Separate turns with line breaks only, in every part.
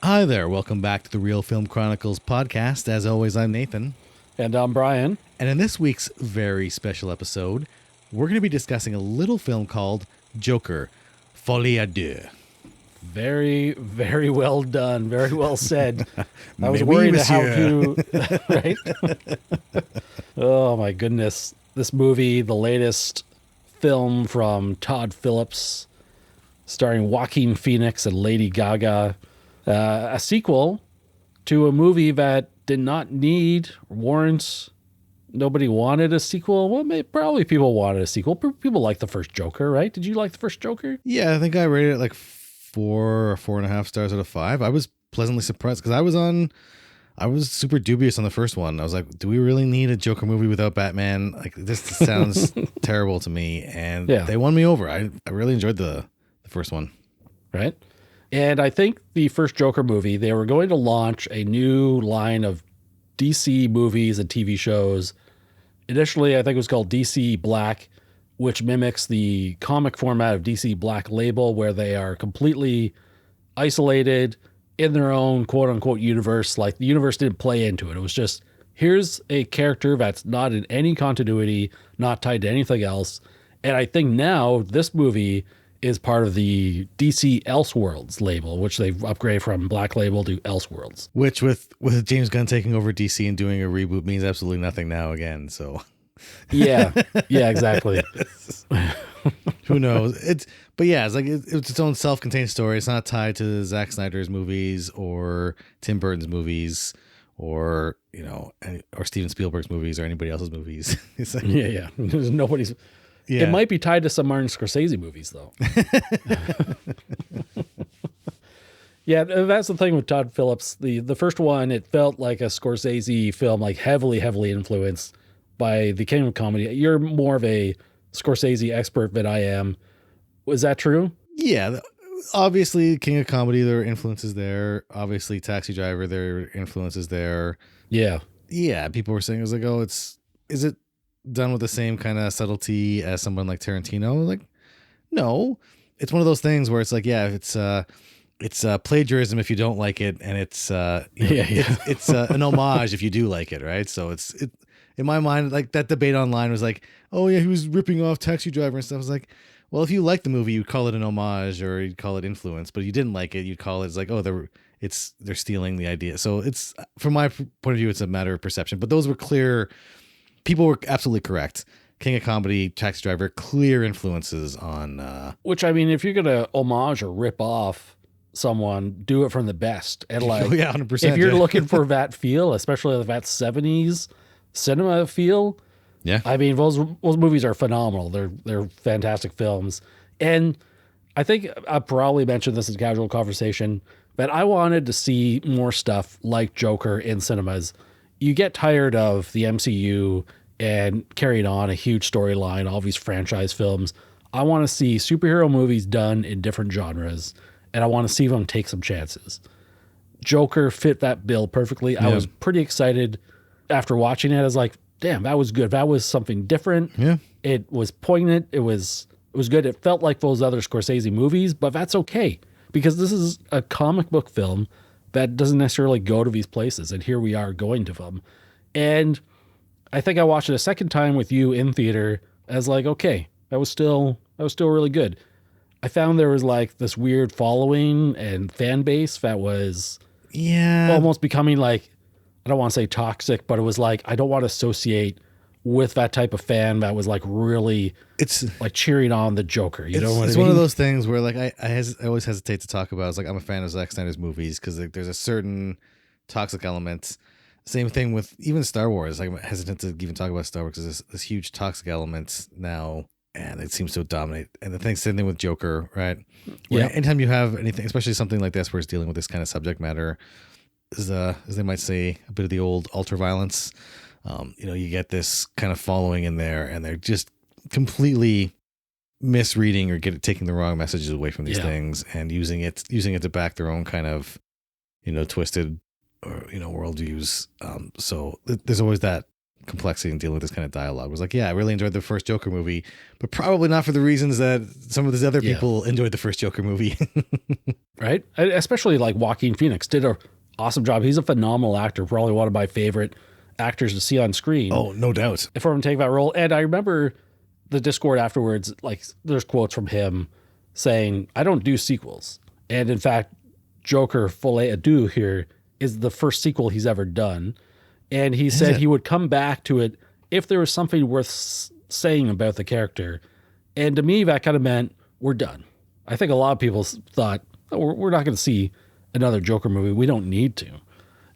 Hi there, welcome back to the Reel Film Chronicles podcast. As always, I'm Nathan.
And I'm Brian.
And in this week's very special episode, we're going to be discussing a little film called Joker, Folie à deux.
Very, very well done. Very well said. I was
Mais
worried
oui,
how to, right? Oh my goodness. This movie, the latest film from Todd Phillips, starring Joaquin Phoenix and Lady Gaga, a sequel to a movie that did not need, warrant, nobody wanted a sequel. Well, probably people wanted a sequel. People like the first Joker, right? Did you like the first Joker?
Yeah, I think I rated it like 4 or 4.5 stars out of 5. I was pleasantly surprised because I was super dubious on the first one. I was like, do we really need a Joker movie without Batman? Like, this sounds terrible to me. And they won me over. I really enjoyed the first one.
Right. And I think the first Joker movie, they were going to launch a new line of DC movies and TV shows. Initially, I think it was called DC Black, which mimics the comic format of DC Black Label, where they are completely isolated in their own quote-unquote universe. Like, the universe didn't play into it. It was just, here's a character that's not in any continuity, not tied to anything else. And I think now this movie is part of the DC Elseworlds label, which they've upgraded from Black Label to Elseworlds.
Which, with James Gunn taking over DC and doing a reboot, means absolutely nothing now again. So,
yeah, exactly.
Who knows? It's like it's its own self-contained story. It's not tied to Zack Snyder's movies or Tim Burton's movies or or Steven Spielberg's movies or anybody else's movies. It's like,
There's nobody's. Yeah. It might be tied to some Martin Scorsese movies, though. Yeah, that's the thing with Todd Phillips. The first one, it felt like a Scorsese film, like heavily influenced by the King of Comedy. You're more of a Scorsese expert than I am. Was that true?
Yeah, obviously King of Comedy, there are influences there. Obviously Taxi Driver, there are influences there.
Yeah.
Yeah, people were saying, it was like, oh, is it done with the same kind of subtlety as someone like Tarantino? Like, no. It's one of those things where it's like, yeah, it's plagiarism if you don't like it, and it's it's an homage if you do like it, right? So it's in my mind, like, that debate online was like, oh yeah, he was ripping off Taxi Driver and stuff. I was like, well, if you like the movie, you'd call it an homage or you'd call it influence, but if you didn't like it, you'd call it, it's like, oh, they're stealing the idea. So it's, from my point of view, it's a matter of perception. But those were clear. People were absolutely correct. King of Comedy, Taxi Driver, clear influences on.
Which, I mean, if you're gonna homage or rip off someone, do it from the best. And like,
100%.
If you're looking for that feel, especially that 70s cinema feel, I mean, those movies are phenomenal. They're fantastic films. And I think I probably mentioned this in casual conversation, but I wanted to see more stuff like Joker in cinemas. You get tired of the MCU and carrying on a huge storyline, all these franchise films. I want to see superhero movies done in different genres, and I want to see them take some chances. Joker fit that bill perfectly. I was pretty excited after watching it. I was like, damn, that was good. That was something different.
Yeah.
It was poignant. It was good. It felt like those other Scorsese movies, but that's okay, because this is a comic book film that doesn't necessarily go to these places, and here we are going to them. And I think I watched it a second time with you in theater. I was like, okay, that was still really good. I found there was like this weird following and fan base that was almost becoming like, I don't want to say toxic, but it was like, I don't want to associate with that type of fan that was like really, it's like cheering on the Joker. You know what I mean?
It's one of those things where like I always hesitate to talk about. It's like, I'm a fan of Zack Snyder's movies because like, there's a certain toxic element. Same thing with even Star Wars. Like, I'm hesitant to even talk about Star Wars because there's this huge toxic element now, and it seems to dominate. And the same thing with Joker, right? Where anytime you have anything, especially something like this where it's dealing with this kind of subject matter, is as they might say, a bit of the old ultra violence. You get this kind of following in there, and they're just completely misreading or taking the wrong messages away from these things and using it to back their own kind of, twisted or, worldviews. So there's always that complexity in dealing with this kind of dialogue. It was like, yeah, I really enjoyed the first Joker movie, but probably not for the reasons that some of these other people enjoyed the first Joker movie.
Right? Especially like Joaquin Phoenix did an awesome job. He's a phenomenal actor, probably one of my favorite actors to see on screen.
Oh, no doubt.
For him to take that role. And I remember the Discord afterwards, like there's quotes from him saying, I don't do sequels. And in fact, Joker Folie here is the first sequel he's ever done. And he said he would come back to it if there was something worth saying about the character. And to me, that kind of meant we're done. I think a lot of people thought, oh, we're not going to see another Joker movie. We don't need to.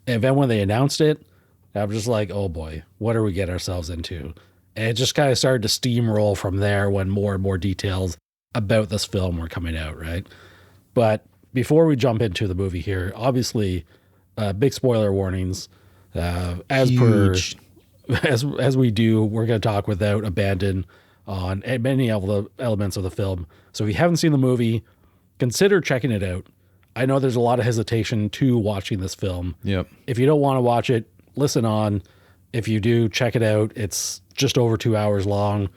And then when they announced it, I was just like, oh boy, what are we getting ourselves into? And it just kind of started to steamroll from there when more and more details about this film were coming out, right? But before we jump into the movie here, obviously, big spoiler warnings. As we do, we're going to talk without abandon on many of the elements of the film. So if you haven't seen the movie, consider checking it out. I know there's a lot of hesitation to watching this film.
Yep.
If you don't want to watch it, listen on. If you do, check it out. It's just over 2 hours long.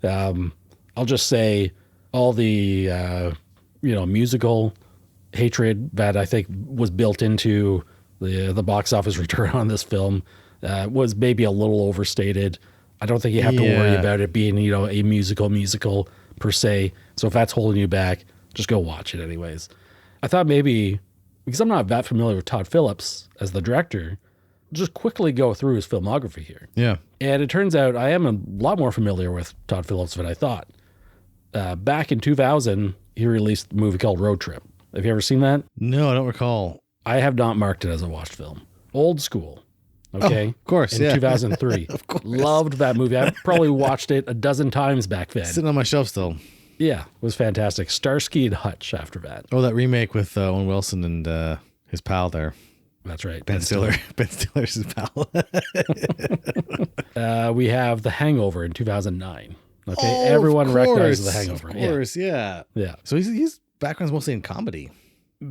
I'll just say all the musical hatred that I think was built into the box office return on this film was maybe a little overstated. I don't think you have to worry about it being, a musical per se. So if that's holding you back, just go watch it anyways. I thought maybe, because I'm not that familiar with Todd Phillips as the director, just quickly go through his filmography here.
Yeah.
And it turns out I am a lot more familiar with Todd Phillips than I thought. Back in 2000, he released a movie called Road Trip. Have you ever seen that?
No, I don't recall.
I have not marked it as a watched film. Old school. Okay.
Oh, of course.
In 2003.
Of course.
Loved that movie. I probably watched it a dozen times back then.
Sitting on my shelf still.
Yeah, it was fantastic. Starsky and Hutch after that.
Oh, that remake with Owen Wilson and his pal there.
That's right.
Ben Stiller. Ben Stiller's his pal.
We have The Hangover in 2009. Okay, everyone recognizes The Hangover.
Of course, yeah. So his background's mostly in comedy.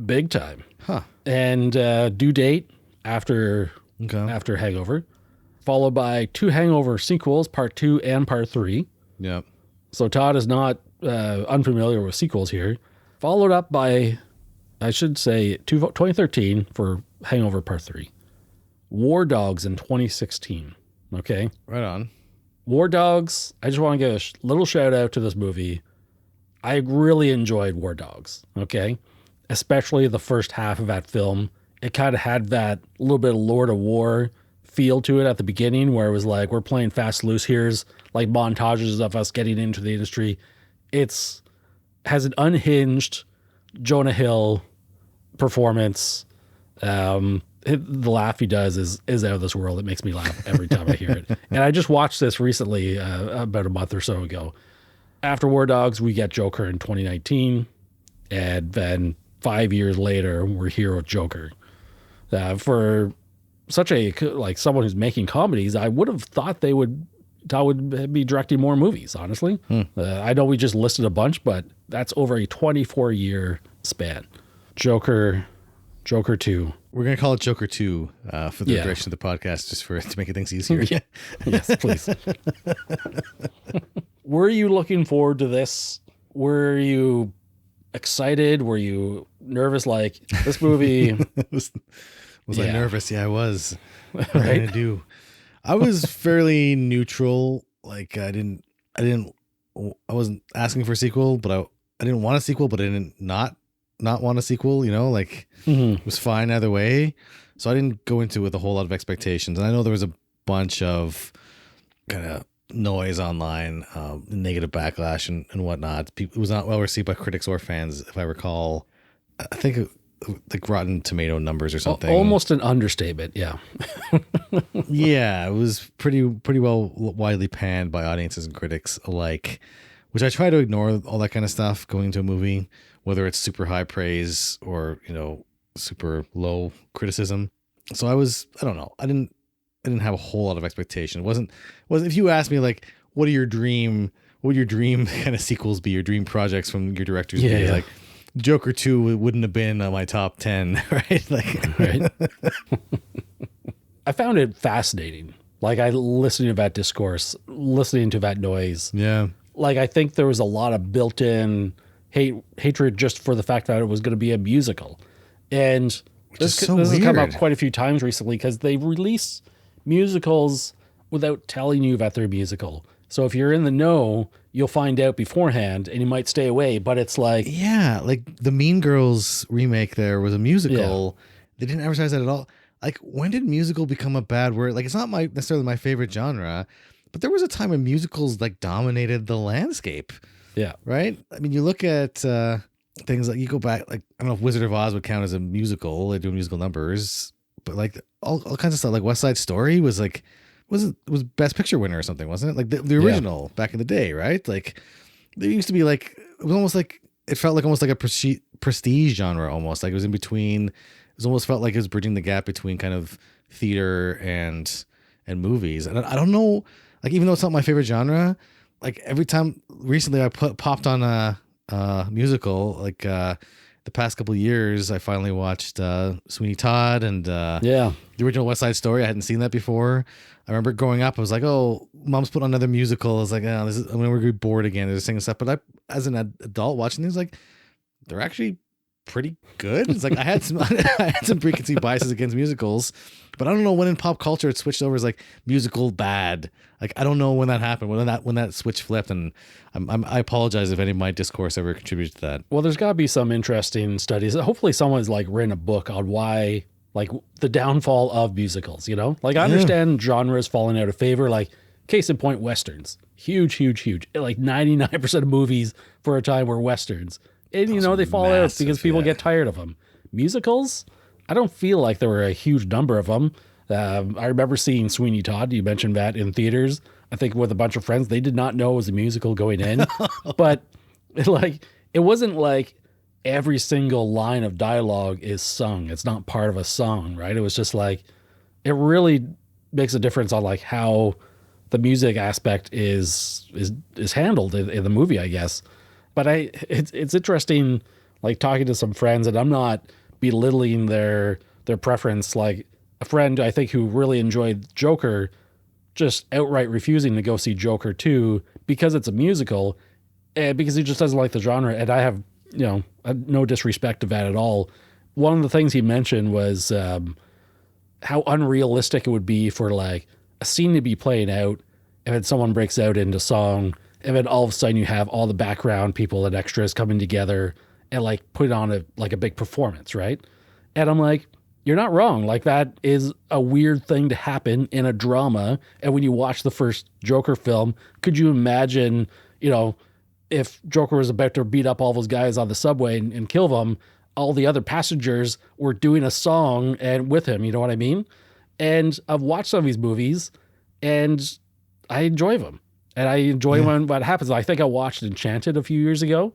Big time.
Huh.
And due date after Hangover, followed by 2 Hangover sequels, part 2 and part 3.
Yep.
So Todd is not unfamiliar with sequels here. Followed up by, I should say, 2013 for Hangover Part 3. War Dogs in 2016. Okay.
Right on.
War Dogs, I just want to give a little shout out to this movie. I really enjoyed War Dogs. Okay. Especially the first half of that film. It kind of had that little bit of Lord of War feel to it at the beginning, where it was like, we're playing fast loose. Here's like montages of us getting into the industry. Has an unhinged Jonah Hill performance. The laugh he does is out of this world. It makes me laugh every time I hear it. And I just watched this recently, about a month or so ago. After War Dogs, we get Joker in 2019. And then 5 years later, we're here with Joker. For such someone who's making comedies, I would have thought Todd would be directing more movies, honestly. I know we just listed a bunch, but that's over a 24-year span. Joker 2.
We're going to call it Joker 2 for the duration of the podcast, just to make things easier.
Yes, please. Were you looking forward to this? Were you excited? Were you nervous? Like, this movie...
Was I nervous? Yeah, I was.
Right?
I was fairly neutral. Like, I wasn't asking for a sequel, but I didn't want a sequel, but I didn't not want a sequel, It was fine either way. So I didn't go into it with a whole lot of expectations. And I know there was a bunch of kind of noise online, negative backlash and whatnot. It was not well received by critics or fans, if I recall. I think like Rotten Tomato numbers or something.
Almost an understatement, yeah.
Yeah, it was pretty well widely panned by audiences and critics alike, which I try to ignore all that kind of stuff going into a movie, whether it's super high praise or, super low criticism. So I don't know. I didn't have a whole lot of expectation. It wasn't if you asked me like, what would your dream kind of sequels be, your dream projects from your directors be?
Yeah.
Like, Joker 2 wouldn't have been on my top 10, right?
Right. I found it fascinating Like I listening to that discourse, listening to that noise.
Yeah.
Like I think there was a lot of built-in hatred just for the fact that it was going to be a musical. And this has come up quite a few times recently because they release musicals without telling you that they're musical. So if you're in the know, you'll find out beforehand and you might stay away. But it's like...
Yeah, like the Mean Girls remake there was a musical. Yeah. They didn't advertise that at all. Like, when did musical become a bad word? Like, it's not necessarily my favorite genre, but there was a time when musicals like dominated the landscape.
Yeah.
Right? I mean, you look at things like, you go back, like, I don't know if Wizard of Oz would count as a musical. They do musical numbers, but like all kinds of stuff. Like West Side Story was like, was Best Picture winner or something, wasn't it? Like the original back in the day, right? Like there used to be like, it was almost like, it felt like almost like a prestige genre almost. Like it was in between. It was almost felt like it was bridging the gap between kind of theater and movies. And I don't know, like even though it's not my favorite genre, like every time recently I popped on a musical, like the past couple of years, I finally watched Sweeney Todd and the original West Side Story. I hadn't seen that before. I remember growing up, I was like, oh, mom's put on another musical. I was like, oh, I'm going to be bored again. They're singing stuff. But as an adult watching these, like, they're actually pretty good. It's like I had some preconceived biases against musicals, but I don't know when in pop culture it switched over as like musical bad. Like I don't know when that happened, when that switch flipped, and I apologize if any of my discourse ever contributed to that.
Well, there's got to be some interesting studies. Hopefully, someone's like written a book on why, like the downfall of musicals. You know, like I understand genres falling out of favor. Like case in point, westerns, huge. Like 99% of movies for a time were westerns. And, you know, they fall out because people get tired of them. Musicals, I don't feel like there were a huge number of them. I remember seeing Sweeney Todd. You mentioned that in theaters. I think with a bunch of friends, they did not know it was a musical going in. But it wasn't like every single line of dialogue is sung. It's not part of a song, right? It was just like, it really makes a difference on like how the music aspect is handled in the movie, I guess. But it's interesting, like talking to some friends, and I'm not belittling their preference. Like a friend, I think, who really enjoyed Joker, just outright refusing to go see Joker 2 because it's a musical, and because he just doesn't like the genre. And I have, no disrespect to that at all. One of the things he mentioned was how unrealistic it would be for like a scene to be playing out, and then someone breaks out into song. And then all of a sudden you have all the background people and extras coming together and like put on a big performance, right? And I'm like, you're not wrong. Like that is a weird thing to happen in a drama. And when you watch the first Joker film, could you imagine, if Joker was about to beat up all those guys on the subway and kill them, all the other passengers were doing a song and with him, you know what I mean? And I've watched some of these movies and I enjoy them. And I enjoy when what happens. I think I watched Enchanted a few years ago,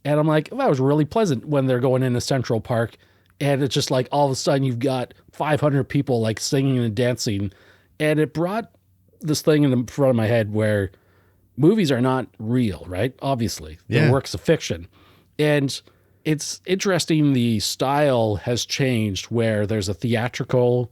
and I'm like, that was really pleasant when they're going into Central Park, and it's just like all of a sudden you've got 500 people like singing and dancing, and it brought this thing in the front of my head where movies are not real, right? Obviously, they're works of fiction, and it's interesting. The style has changed where there's a theatrical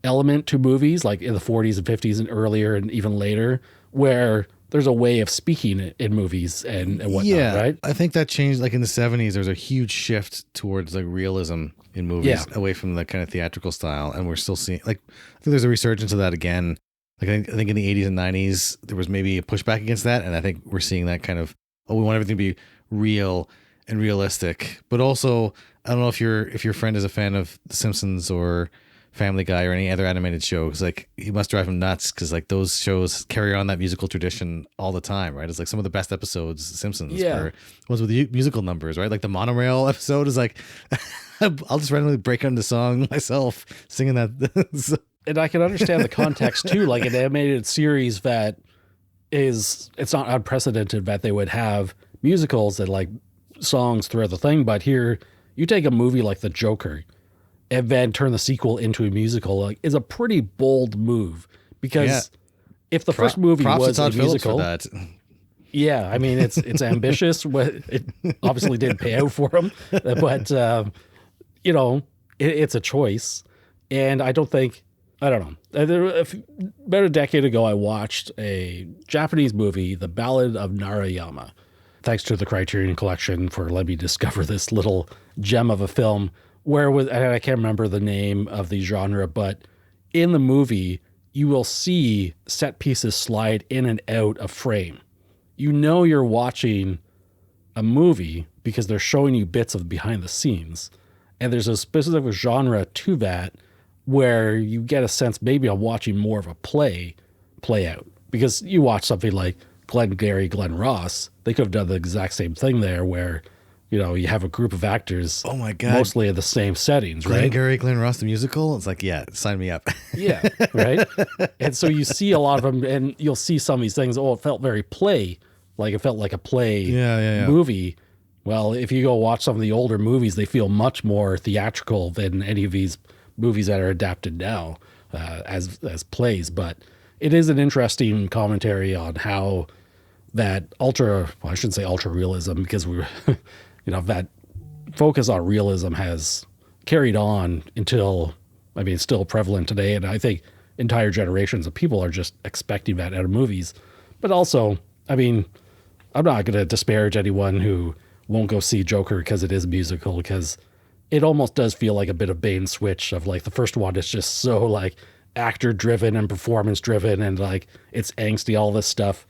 element to movies, like in the 40s and 50s and earlier, and even later, where there's a way of speaking in movies and whatnot, right?
I think that changed. Like in the 70s, there's a huge shift towards like realism in movies, away from the kind of theatrical style. And we're still seeing, like, I think there's a resurgence of that again. Like I think in the 80s and 90s, there was maybe a pushback against that. And I think we're seeing that kind of, we want everything to be real and realistic. But also, I don't know if your friend is a fan of The Simpsons or Family Guy or any other animated show, because like he must drive him nuts, because like those shows carry on that musical tradition all the time, right? It's like some of the best episodes, The Simpsons, are ones with musical numbers, right? Like the monorail episode is like, I'll just randomly break into song myself singing that.
And I can understand the context too, like an animated series that it's not unprecedented that they would have musicals and like songs throughout the thing, but here you take a movie like The Joker and then turn the sequel into a musical, like, is a pretty bold move, because if the first movie was a musical, I mean, it's ambitious. It obviously didn't pay out for him, but it's a choice, and I don't think I don't know. About a decade ago, I watched a Japanese movie, The Ballad of Narayama. Thanks to the Criterion Collection for letting me discover this little gem of a film and I can't remember the name of the genre, but in the movie, you will see set pieces slide in and out of frame. You know you're watching a movie because they're showing you bits of behind the scenes. And there's a specific genre to that where you get a sense maybe I'm watching more of a play out. Because you watch something like Glengarry Glen Ross, they could have done the exact same thing there where, you know, you have a group of actors mostly in the same settings, right?
Glengarry Glen Ross, the musical? It's like, yeah, sign me up.
Yeah, right? And so you see a lot of them, and you'll see some of these things, it felt very play, like it felt like a play movie. Well, if you go watch some of the older movies, they feel much more theatrical than any of these movies that are adapted now as plays. But it is an interesting commentary on how that I shouldn't say ultra realism, because we were, you know, that focus on realism has carried on until, I mean, it's still prevalent today. And I think entire generations of people are just expecting that out of movies. But also, I mean, I'm not going to disparage anyone who won't go see Joker because it is musical, because it almost does feel like a bit of bait and switch of like the first one is just so like actor driven and performance driven and like it's angsty, all this stuff.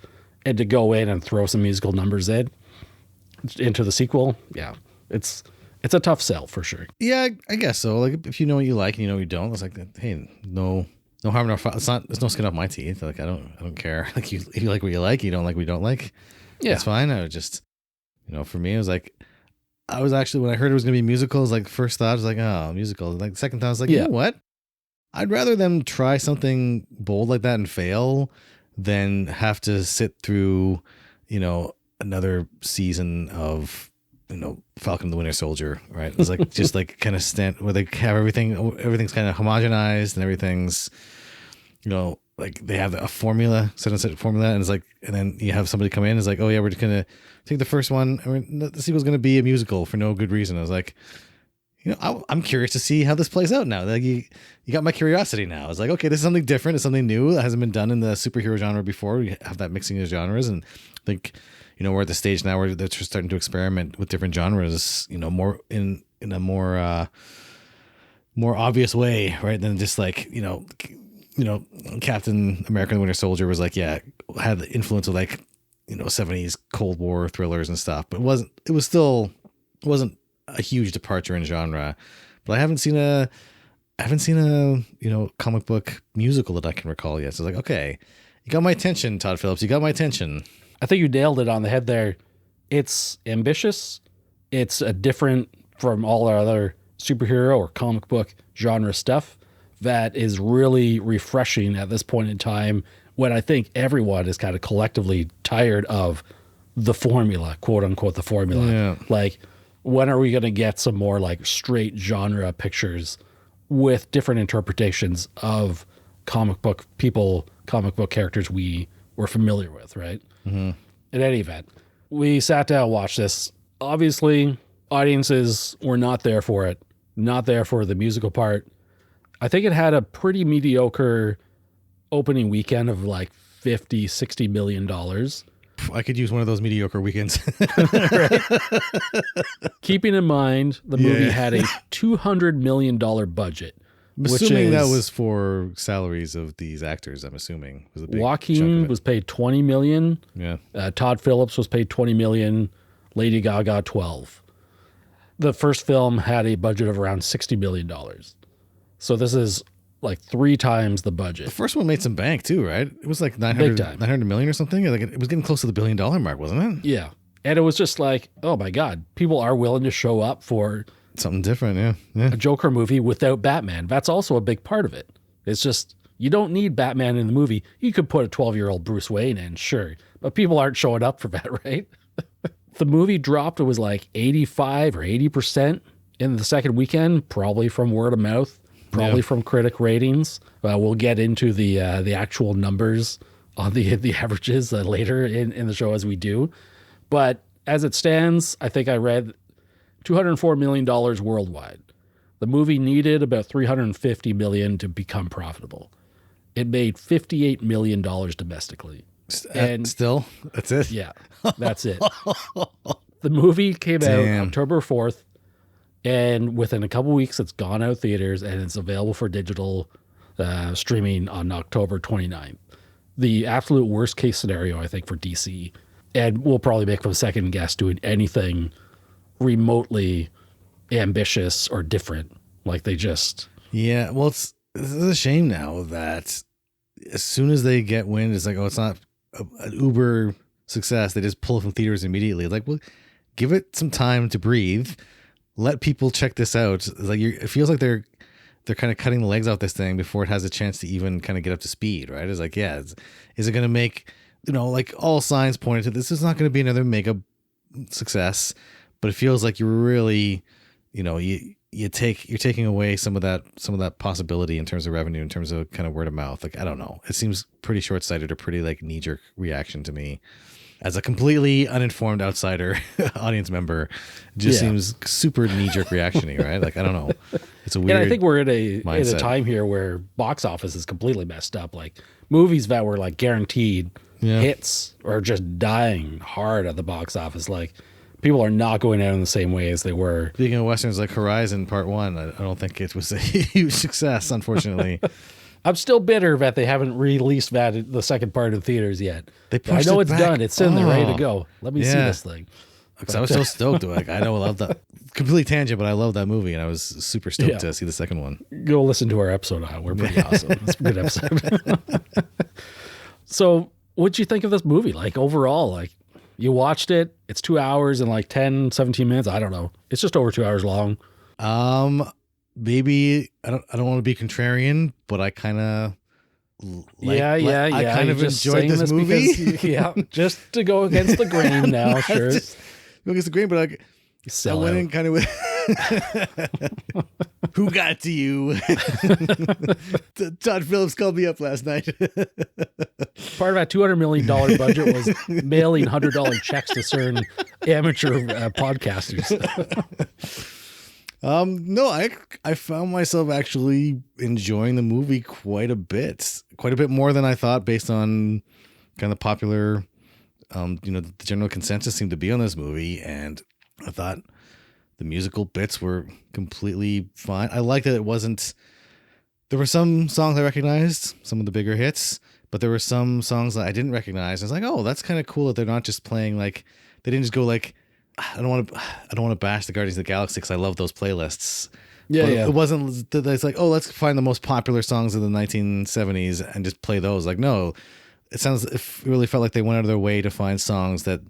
And to go in and throw some musical numbers into the sequel, yeah, it's a tough sell for sure.
Yeah, I guess so. Like if you know what you like and you know what you don't, it's like, hey, no harm, no foul. There's no skin off my teeth. Like I don't care. Like if you like what you like, you don't like what you don't like. Yeah, it's fine. I would just, you know, for me, it was like, I was actually, when I heard it was going to be musicals, like first thought I was like, oh, musical. Like second thought I was like, you know what? I'd rather them try something bold like that and fail than have to sit through, you know, another season of, you know, Falcon and the Winter Soldier, right? It's like, just like kind of where they have everything's kind of homogenized and everything's, you know, like they have a formula, set formula, and it's like, and then you have somebody come in, it's like, oh yeah, we're just gonna take the first one. I mean, the sequel's gonna be a musical for no good reason. I was like, you know, I'm curious to see how this plays out now. Like you got my curiosity now. I was like, okay, this is something different. It's something new that hasn't been done in the superhero genre before. We have that mixing of genres, and I think, you know, we're at the stage now where they're starting to experiment with different genres, you know, more in a more obvious way, right? Than just like, you know, Captain America and Winter Soldier was like, yeah, had the influence of like, you know, 70s Cold War thrillers and stuff, but it wasn't a huge departure in genre. But I haven't seen a, you know, comic book musical that I can recall yet. So it's like, okay, you got my attention, Todd Phillips. You got my attention.
I think you nailed it on the head there. It's ambitious. It's different from all our other superhero or comic book genre stuff that is really refreshing at this point in time when I think everyone is kind of collectively tired of the formula, quote unquote, the formula. Yeah. Like, when are we going to get some more like straight genre pictures with different interpretations of comic book characters we were familiar with, right? Mm-hmm. In any event, we sat down and watched this. Obviously, audiences were not there for it, not there for the musical part. I think it had a pretty mediocre opening weekend of like $50-60 million.
I could use one of those mediocre weekends.
Right? Keeping in mind, the movie had a $200 million budget.
I'm assuming that was for salaries of these actors, I'm assuming. Was a big
Joaquin was paid $20 million.
Yeah.
Todd Phillips was paid $20 million. Lady Gaga, $12. The first film had a budget of around $60 million. So this is like 3 times the budget.
The first one made some bank too, right? It was like 900 million or something. Like it was getting close to the $1 billion mark, wasn't it?
Yeah. And it was just like, oh my God, people are willing to show up for
something different. Yeah.
A Joker movie without Batman. That's also a big part of it. It's just, you don't need Batman in the movie. You could put a 12-year-old Bruce Wayne in, sure. But people aren't showing up for that, right? The movie dropped, it was like 85 or 80% in the second weekend, probably from word of mouth. Probably from critic ratings. We'll get into the actual numbers on the averages later in the show as we do. But as it stands, I think I read $204 million worldwide. The movie needed about $350 million to become profitable. It made $58 million domestically.
And still, that's it?
Yeah, that's it. The movie came out October 4th, and within a couple weeks, it's gone out theaters, and it's available for digital streaming on October 29th. The absolute worst case scenario, I think, for DC. And we'll probably make them second guess doing anything remotely ambitious or different. Like they just...
Yeah, well, it's a shame now that as soon as they get wind, it's like, oh, it's not an uber success. They just pull it from theaters immediately. Like, well, give it some time to breathe. Let people check this out. Like, it feels like they're kind of cutting the legs off this thing before it has a chance to even kind of get up to speed, right? It's like, yeah, is it going to make, like all signs pointed to this is not going to be another mega success, but it feels like you're really, you're taking away some of that possibility in terms of revenue, in terms of kind of word of mouth. Like, I don't know. It seems pretty short-sighted or pretty like knee-jerk reaction to me. As a completely uninformed outsider audience member, just seems super knee-jerk reaction-y, right? Like, I don't know. It's a weird
And I think we're in a
mindset.
time here where box office is completely messed up. Like movies that were like guaranteed hits are just dying hard at the box office. Like people are not going out in the same way as they were.
Speaking of Westerns, like Horizon Part 1, I don't think it was a huge success, unfortunately.
I'm still bitter that they haven't released the second part in theaters yet.
They pushed
I know
it
it's
back.
done. It's sitting there ready to go. Let me see this thing.
Because I was so stoked. Like, I love that. Completely tangent, but I love that movie, and I was super stoked to see the second one.
Go listen to our episode on it. We're pretty awesome. It's a good episode. So, what'd you think of this movie? Like, overall, like, you watched it. It's 2 hours and like 10, 17 minutes. I don't know. It's just over 2 hours long.
Maybe I don't want to be contrarian, but I kind of I kind of enjoyed this movie.
Because, just to go against the grain now, sure.
Just go against the grain, but like I went in kind of with who got to you? Todd Phillips called me up last night.
Part of that $200 million budget was mailing $100 checks to certain amateur podcasters.
No, I found myself actually enjoying the movie quite a bit more than I thought, based on kind of popular, the general consensus seemed to be on this movie. And I thought the musical bits were completely fine. I liked that it wasn't, there were some songs I recognized, some of the bigger hits, but there were some songs that I didn't recognize. I was like, oh, that's kind of cool that they're not just playing, like, they didn't just go like, I don't want to bash the Guardians of the Galaxy because I love those playlists.
Yeah,
but
yeah.
It wasn't that it's like, oh, let's find the most popular songs of the 1970s and just play those. Like, no, it really felt like they went out of their way to find songs that,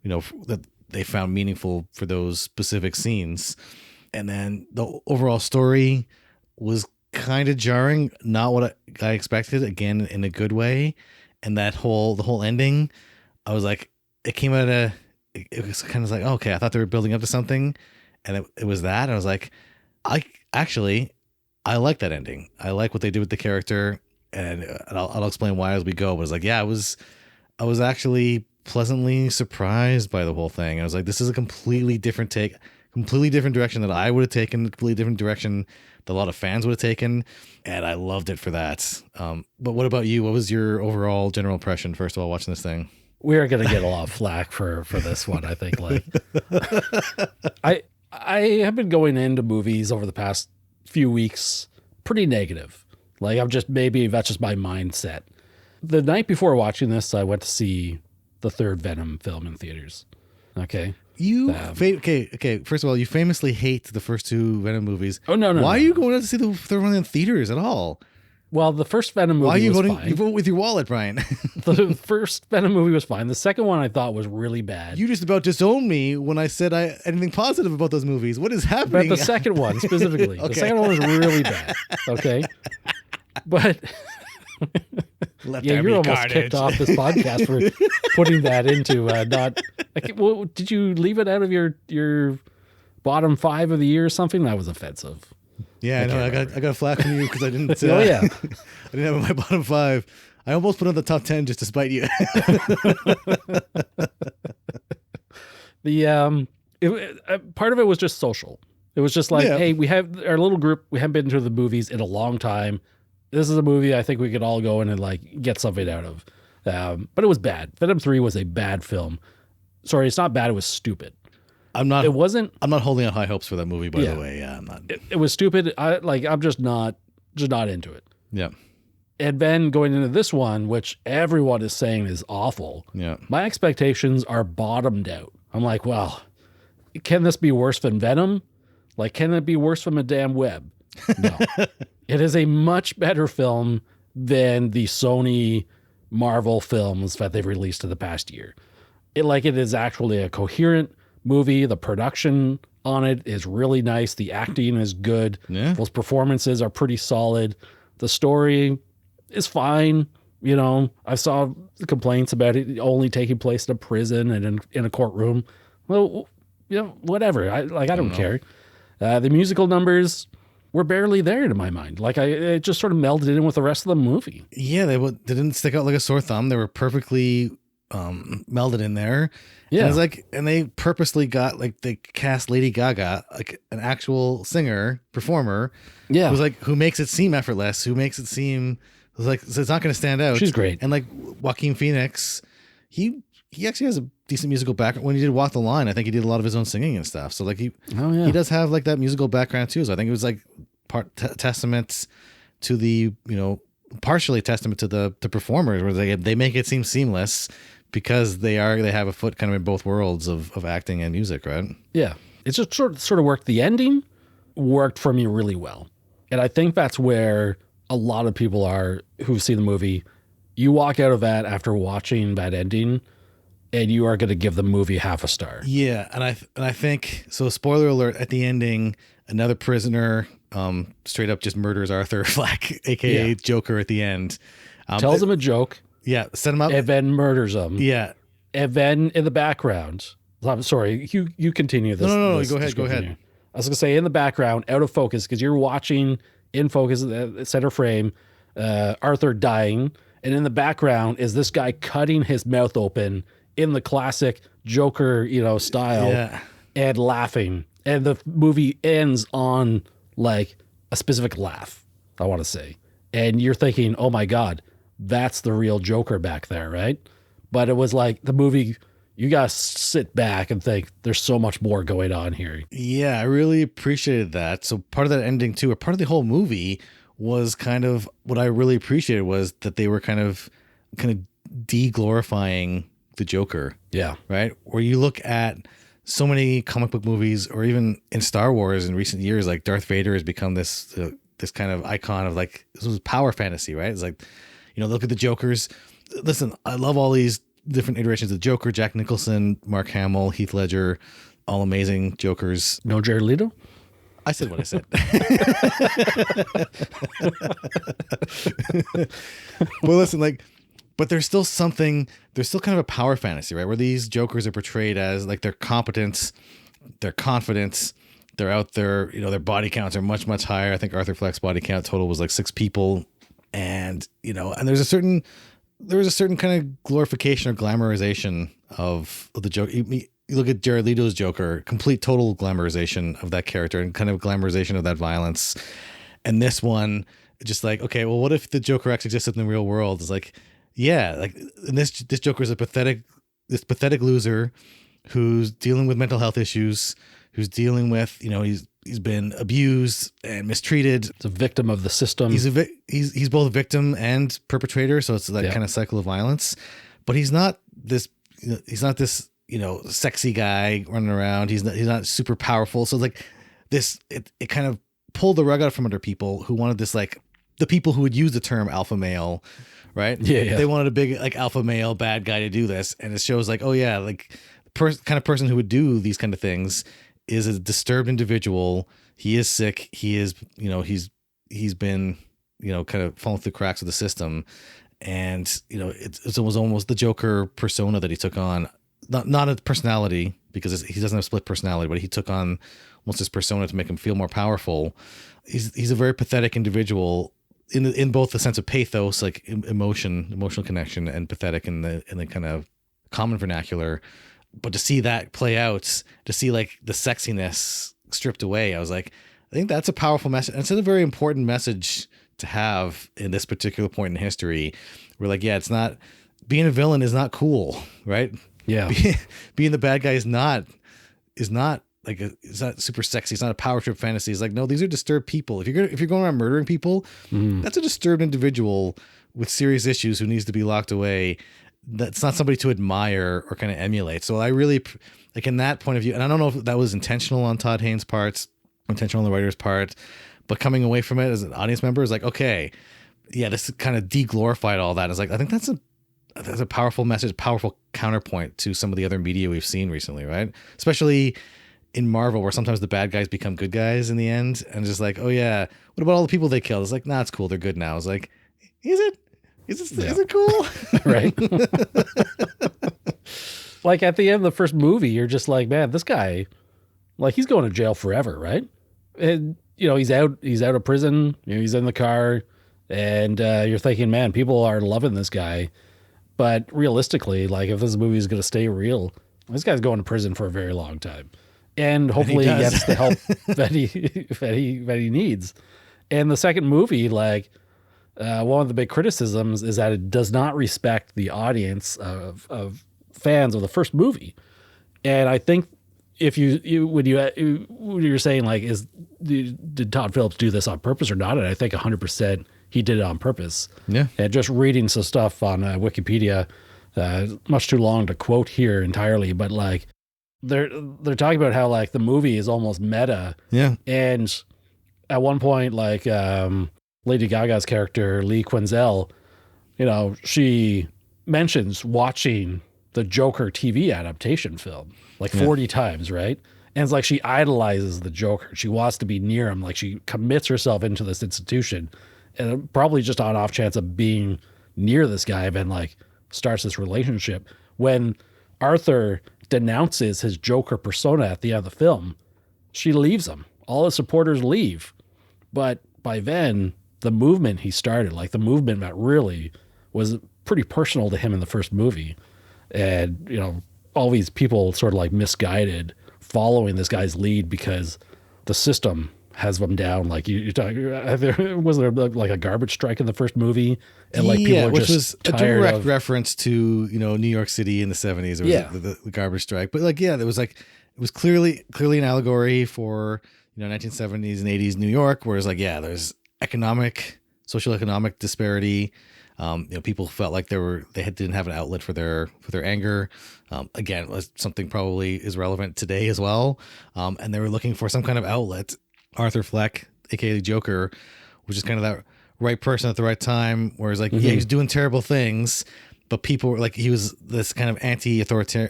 that they found meaningful for those specific scenes. And then the overall story was kind of jarring, not what I expected, again, in a good way. And the whole ending, I was like, it came out of, it was kind of like, okay, I thought they were building up to something, and it was that. I was like, I like that ending. I like what they did with the character, and I'll explain why as we go. But it's like, yeah, I was actually pleasantly surprised by the whole thing. I was like, this is a completely different take, completely different direction that I would have taken, completely different direction that a lot of fans would have taken, and I loved it for that. But what about you? What was your overall general impression, first of all, watching this thing?
We are going to get a lot of flack for this one, I think. Like, I have been going into movies over the past few weeks pretty negative. Like, maybe that's just my mindset. The night before watching this, I went to see the third Venom film in theaters. Okay.
Okay. First of all, you famously hate the first two Venom movies.
Oh, no.
Why are you going out to see the third one in theaters at all?
Well, the first Venom movie was fine. Why are you voting?
You vote with your wallet, Brian.
The first Venom movie was fine. The second one I thought was really bad.
You just about disowned me when I said anything positive about those movies. What is happening?
But the second one specifically. Okay. The second one was really bad. Okay. But you're almost kicked off this podcast for putting that into not. Well, did you leave it out of your bottom 5 of the year or something? That was offensive.
Yeah, I know. I got a flack from you because I didn't.
Oh yeah,
I didn't have it in my bottom 5. I almost put it in the top 10 just to spite you.
Part of it was just social. It was just like, hey, we have our little group. We haven't been to the movies in a long time. This is a movie I think we could all go in and like get something out of. But it was bad. Venom 3 was a bad film. Sorry, it's not bad. It was stupid.
I'm not holding out high hopes for that movie, by the way. Yeah, I'm not.
It was stupid. I'm just not into it.
Yeah.
And then going into this one, which everyone is saying is awful.
Yeah.
My expectations are bottomed out. I'm like, well, can this be worse than Venom? Like, can it be worse than a damn web? No. It is a much better film than the Sony Marvel films that they've released in the past year. It is actually a coherent movie. The production on it is really nice. The acting is good.
Yeah.
Those performances are pretty solid. The story is fine. You know, I saw complaints about it only taking place in a prison and in a courtroom. Well, you know, whatever. I don't care. The musical numbers were barely there to my mind. It just sort of melded in with the rest of the movie.
Yeah, they didn't stick out like a sore thumb. They were perfectly melded in there. Yeah. And it's and they purposely got they cast Lady Gaga, like an actual singer, performer.
Yeah.
Who makes it seem effortless, who makes it seem so it's not going to stand out.
She's great.
And Joaquin Phoenix, he actually has a decent musical background. When he did Walk the Line, I think he did a lot of his own singing and stuff. So he does have that musical background too. So I think it was part testament to the, partially testament to the performers, where they make it seem seamless because they have a foot kind of in both worlds of acting and music, right? Yeah.
It just sort of worked. The ending worked for me really well. And I think that's where a lot of people are who've seen the movie. You walk out of that after watching that ending and you are going to give the movie half a star.
Yeah. And I think, so spoiler alert, at the ending, another prisoner straight up just murders Arthur Fleck, aka Joker, at the end.
Tells him a joke.
Yeah, set him up.
And then murders him.
Yeah.
And then in the background, I'm sorry, you continue this.
No, go ahead.
I was going to say in the background, out of focus, because you're watching in focus, center frame, Arthur dying. And in the background is this guy cutting his mouth open in the classic Joker, style and laughing. And the movie ends on a specific laugh, I want to say. And you're thinking, oh my God, that's the real Joker back there, right? But it was the movie, you got to sit back and think there's so much more going on here.
Yeah, I really appreciated that. So part of that ending too, or part of the whole movie was kind of what I really appreciated was that they were kind of de-glorifying the Joker.
Yeah.
Right? Where you look at so many comic book movies, or even in Star Wars in recent years, Darth Vader has become this kind of icon of this was power fantasy, right? It's look at the Jokers. Listen, I love all these different iterations of the Joker, Jack Nicholson, Mark Hamill, Heath Ledger, all amazing Jokers.
No Jared Leto?
I said what I said. Well, listen, but there's still kind of a power fantasy, right? Where these Jokers are portrayed as their competence, their confidence, they're out there, their body counts are much, much higher. I think Arthur Fleck's body count total was 6 people. And, and there was a certain kind of glorification or glamorization of the Joker. You look at Jared Leto's Joker, complete total glamorization of that character and kind of glamorization of that violence. And this one, just okay, well, what if the Joker actually existed in the real world? It's and this Joker is this pathetic loser who's dealing with mental health issues, who's dealing with, he's been abused and mistreated.
It's a victim of the system.
He's both a victim and perpetrator, so it's kind of cycle of violence. But he's not this sexy guy running around. He's not super powerful. So it kind of pulled the rug out from under people who wanted this the people who would use the term alpha male, right?
Yeah.
They wanted a big alpha male bad guy to do this, and it shows kind of person who would do these kind of things is a disturbed individual. He is sick. He is, he's been, kind of falling through the cracks of the system. And, it was almost the Joker persona that he took on, not a personality, because he doesn't have split personality, but he took on almost this persona to make him feel more powerful. He's a very pathetic individual in both the sense of pathos, emotional connection, and pathetic in the kind of common vernacular. But to see that play out, to see the sexiness stripped away. I was like, I think that's a powerful message. And it's a very important message to have in this particular point in history. We're like, yeah, it's not, being a villain is not cool, right?
Yeah.
Being the bad guy is not like it's not super sexy. It's not a power trip fantasy. It's like, no, these are disturbed people. If you're going around murdering people, that's a disturbed individual with serious issues who needs to be locked away. That's not somebody to admire or kind of emulate. So I really, like, in that point of view, and I don't know if that was intentional on Todd Haynes' part, intentional on the writer's part, but coming away from it as an audience member is like, okay, yeah, this kind of de-glorified all that. It's like, I think that's a powerful message, powerful counterpoint to some of the other media we've seen recently, right? Especially in Marvel, where sometimes the bad guys become good guys in the end, and just like, oh yeah, what about all the people they killed? It's like, nah, it's cool, they're good now. It's like, is it cool?
Right. Like at the end of the first movie, you're just like, man, this guy, like, he's going to jail forever, right? And he's out of prison, he's in the car, and you're thinking, man, people are loving this guy. But realistically, like, if this movie is going to stay real, this guy's going to prison for a very long time. And hopefully he gets the help that he needs. And the second movie, like, one of the big criticisms is that it does not respect the audience of fans of the first movie. And I think if when you're saying, like, did Todd Phillips do this on purpose or not? And I think 100% he did it on purpose.
Yeah.
And just reading some stuff on Wikipedia, much too long to quote here entirely, but like they're talking about how, like, the movie is almost meta.
Yeah.
And at one point, like, Lady Gaga's character, Lee Quinzel, she mentions watching the Joker TV adaptation film like 40 times, right? And it's like she idolizes the Joker. She wants to be near him. Like, she commits herself into this institution, and probably just on off chance of being near this guy, and like starts this relationship. When Arthur denounces his Joker persona at the end of the film, she leaves him. All his supporters leave. But by then, the movement he started, like the movement that really was pretty personal to him in the first movie. And, all these people sort of like misguided following this guy's lead because the system has them down. Like you talk, was there like a garbage strike in the first movie? And like people are
which
just
was a direct reference to, New York City in the 70s. It was the garbage strike. But like, yeah, there was like, it was clearly an allegory for, 1970s and 80s New York, whereas like, yeah, there's social economic disparity. People felt like didn't have an outlet for their anger. Again, it was something probably is relevant today as well. And they were looking for some kind of outlet. Arthur Fleck, aka the Joker, was just kind of that right person at the right time. Whereas like, yeah, he was doing terrible things, but people were like, he was this kind of anti-authority,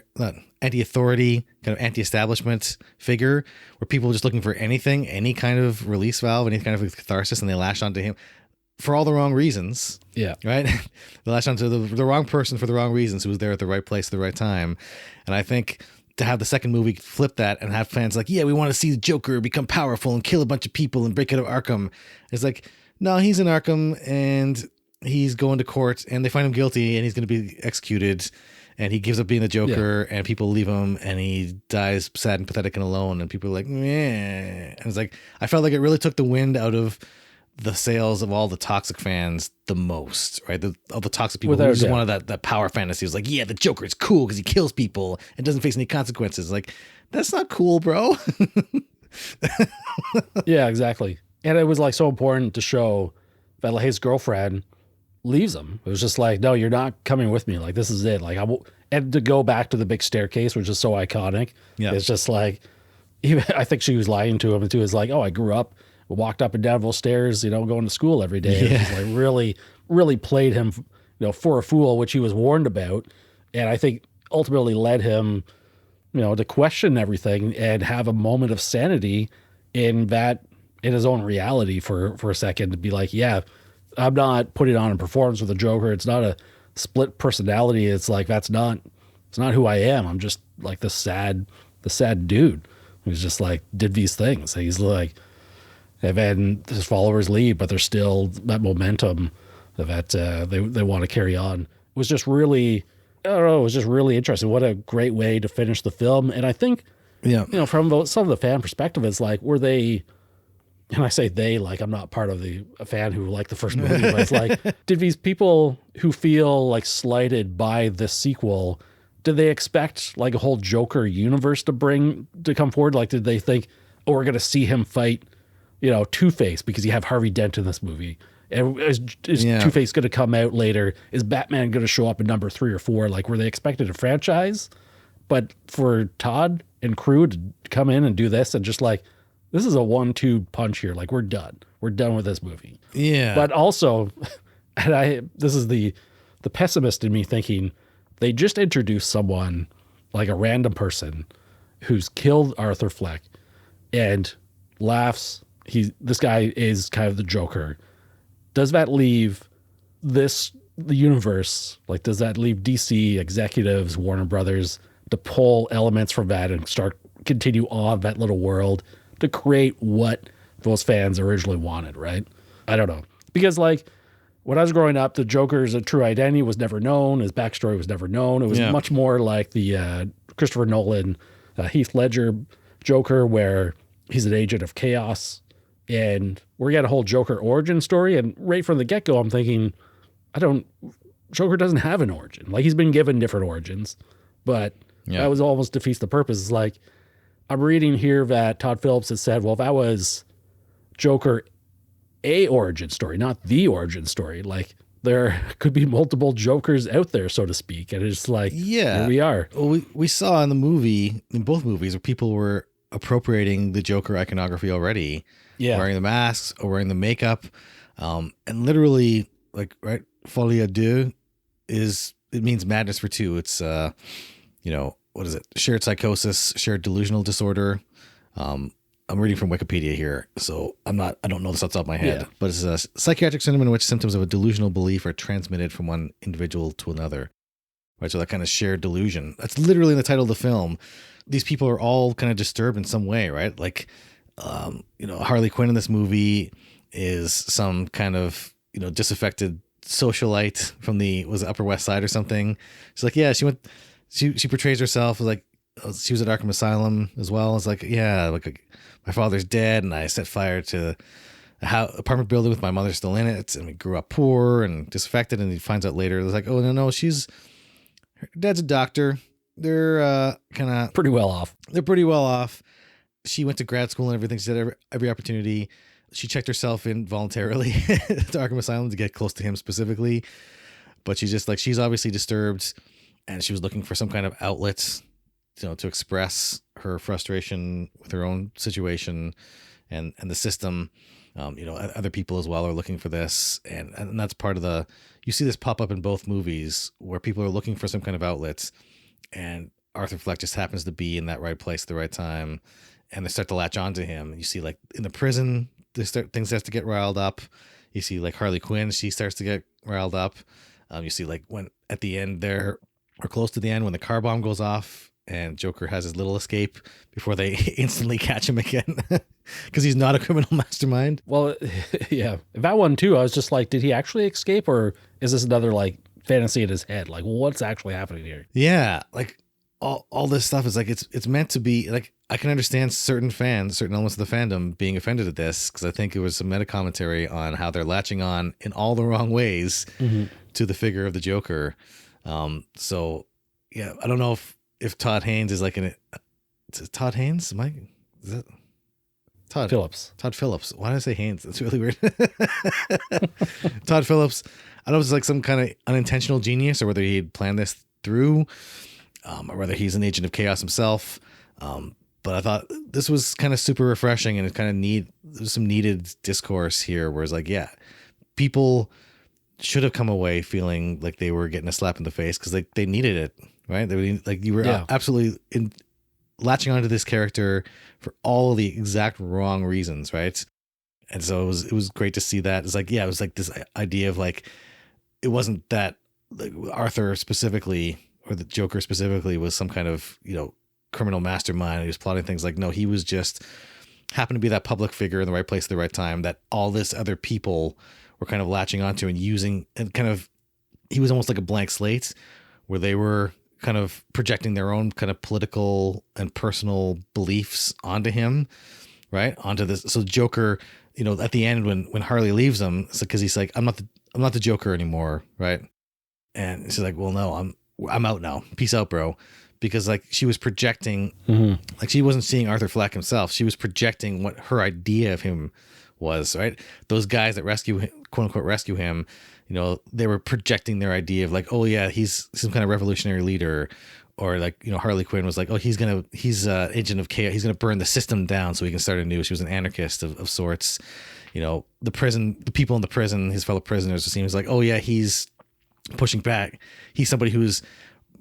kind of anti-establishment figure, where people were just looking for anything, any kind of release valve, any kind of catharsis, and they lashed onto him for all the wrong reasons.
Yeah.
Right. They latched onto the wrong person for the wrong reasons, who was there at the right place at the right time. And I think to have the second movie flip that and have fans like, yeah, we want to see the Joker become powerful and kill a bunch of people and break out of Arkham. It's like, no, he's in Arkham and he's going to court and they find him guilty and he's going to be executed. And he gives up being the Joker, and people leave him, and he dies sad and pathetic and alone. And people are like, meh. And it's like, I felt like it really took the wind out of the sails of all the toxic fans the most, right? All the toxic people who just wanted that power fantasy. It was like, yeah, the Joker is cool because he kills people and doesn't face any consequences. Like, that's not cool, bro.
Yeah, exactly. And it was like so important to show that like, his girlfriend leaves him. It was just like, no, you're not coming with me. Like, this is it. Like, and to go back to the big staircase, which is so iconic. Yeah. It's just like, I think she was lying to him too. It's like, oh, I grew up, walked up and down those stairs, going to school every day. Yeah. It was like really, really played him, for a fool, which he was warned about. And I think ultimately led him, to question everything and have a moment of sanity in his own reality for a second, to be like, yeah, I'm not putting on a performance with the Joker. It's not a split personality. It's like, it's not who I am. I'm just like the sad dude who's just like did these things. He's like, and then his followers leave, but there's still that momentum that they want to carry on. It was just really, I don't know, it was just really interesting. What a great way to finish the film. And I think
Yeah.
From some of the fan perspective, it's like, were they, and I say they, like I'm not part of a fan who liked the first movie, but it's like, did these people who feel like slighted by the sequel, did they expect like a whole Joker universe to come forward? Like, did they think, oh, we're going to see him fight, Two-Face because you have Harvey Dent in this movie? And is Two-Face going to come out later? Is Batman going to show up in number 3 or 4? Like, were they expected a franchise? But for Todd and crew to come in and do this and just like, this is a 1-2 punch here. Like, we're done. We're done with this movie.
Yeah.
But also, this is the pessimist in me thinking, they just introduced someone, like a random person, who's killed Arthur Fleck and laughs. This guy is kind of the Joker. Does that leave the universe, like, does that leave DC executives, Warner Brothers, to pull elements from that and continue on that little world to create what those fans originally wanted, right? I don't know. Because, like, when I was growing up, the Joker's true identity was never known. His backstory was never known. It was much more like the Christopher Nolan, Heath Ledger Joker, where he's an agent of chaos. And we're getting a whole Joker origin story. And right from the get-go, I'm thinking, Joker doesn't have an origin. Like, he's been given different origins, but that was almost defeats the purpose. It's like, I'm reading here that Todd Phillips has said, well, that was Joker a origin story, not the origin story. Like, there could be multiple Jokers out there, so to speak. And it's like, here we are.
Well, we saw in both movies, where people were appropriating the Joker iconography already. Yeah. Wearing the masks or wearing the makeup. And literally, like, right, Folie à deux it means madness for two. It's, what is it? Shared psychosis, shared delusional disorder. I'm reading from Wikipedia here, so I don't know this off the top of my head, but it's a psychiatric syndrome in which symptoms of a delusional belief are transmitted from one individual to another. Right, so that kind of shared delusion. That's literally in the title of the film. These people are all kind of disturbed in some way, right? Like, Harley Quinn in this movie is some kind of, disaffected socialite from was it Upper West Side or something. She's like, yeah, she portrays herself as like, she was at Arkham Asylum as well. It's like, my father's dead and I set fire to apartment building with my mother still in it. And we grew up poor and disaffected. And he finds out later, it's like, oh, no, her dad's a doctor. They're kind of
pretty well off.
They're pretty well off. She went to grad school and everything. She had every opportunity. She checked herself in voluntarily to Arkham Asylum to get close to him specifically. But she's obviously disturbed and she was looking for some kind of outlet, to express her frustration with her own situation and the system. Other people as well are looking for this. And that's part of you see this pop up in both movies where people are looking for some kind of outlets, and Arthur Fleck just happens to be in that right place at the right time. And they start to latch onto him. You see, like, in the prison, things start to get riled up. You see, like, Harley Quinn, she starts to get riled up. You see, like, when at the end there, or close to the end, when the car bomb goes off and Joker has his little escape before they instantly catch him again because he's not a criminal mastermind.
Well, yeah, that one too. I was just like, did he actually escape, or is this another like fantasy in his head? Like, what's actually happening here?
Yeah, like all this stuff is like it's meant to be like. I can understand certain elements of the fandom being offended at this, because I think it was some meta commentary on how they're latching on in all the wrong ways to the figure of the Joker. So yeah, I don't know if Todd Haynes is like Todd Haynes? Is that Todd
Phillips?
Todd Phillips. Why did I say Haynes? That's really weird. Todd Phillips. I don't know if it's like some kind of unintentional genius, or whether he had planned this through, or whether he's an agent of chaos himself. But I thought this was kind of super refreshing, and it kind of there's some needed discourse here where it's like, yeah, people should have come away feeling like they were getting a slap in the face because they needed it, right? You were absolutely latching onto this character for all the exact wrong reasons, right? And so it was great to see that. It's like, yeah, it was like this idea of like, it wasn't that like Arthur specifically or the Joker specifically was some kind of, criminal mastermind. He was plotting things. Like, no, he was just happened to be that public figure in the right place at the right time that all this other people were kind of latching onto and using, and kind of, he was almost like a blank slate where they were kind of projecting their own kind of political and personal beliefs onto him, right? Onto this. So Joker, you know, at the end when Harley leaves him, it's because he's like, I'm not the Joker anymore, right? And she's like, well, no, I'm out now. Peace out, bro. Because like she was projecting, like she wasn't seeing Arthur Fleck himself. She was projecting what her idea of him was, right? Those guys that rescue him, quote unquote, rescue him, you know, they were projecting their idea of like, oh yeah, he's some kind of revolutionary leader. Or like, you know, Harley Quinn was like, oh, he's agent of chaos. He's going to burn the system down so he can start anew. She was an anarchist of sorts. You know, the people in the prison, his fellow prisoners, it seems like, oh yeah, he's pushing back. He's somebody who's,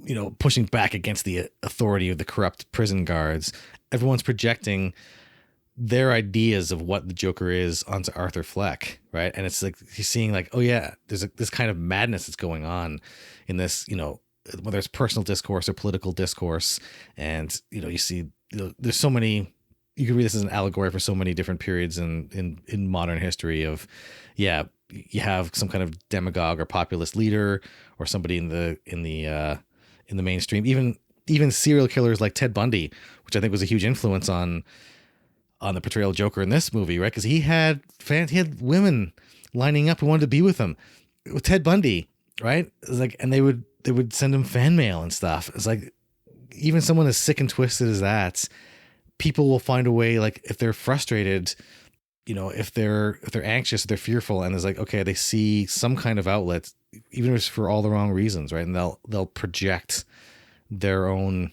you know, pushing back against the authority of the corrupt prison guards. Everyone's projecting their ideas of what the Joker is onto Arthur Fleck, right? And it's like he's seeing like, oh yeah, there's this kind of madness that's going on in this, you know, whether it's personal discourse or political discourse. And, you know, you see, you know, there's so many, you could read this as an allegory for so many different periods in modern history of, yeah, you have some kind of demagogue or populist leader or somebody in the mainstream, even serial killers like Ted Bundy, which I think was a huge influence on the portrayal of Joker in this movie, right? Because he had women lining up who wanted to be with him. With Ted Bundy, right? It was like, and they would send him fan mail and stuff. It's like, even someone as sick and twisted as that, people will find a way, like if they're frustrated, you know, if they're anxious, they're fearful, and it's like, okay, they see some kind of outlet, even if it's for all the wrong reasons, right? And they'll project their own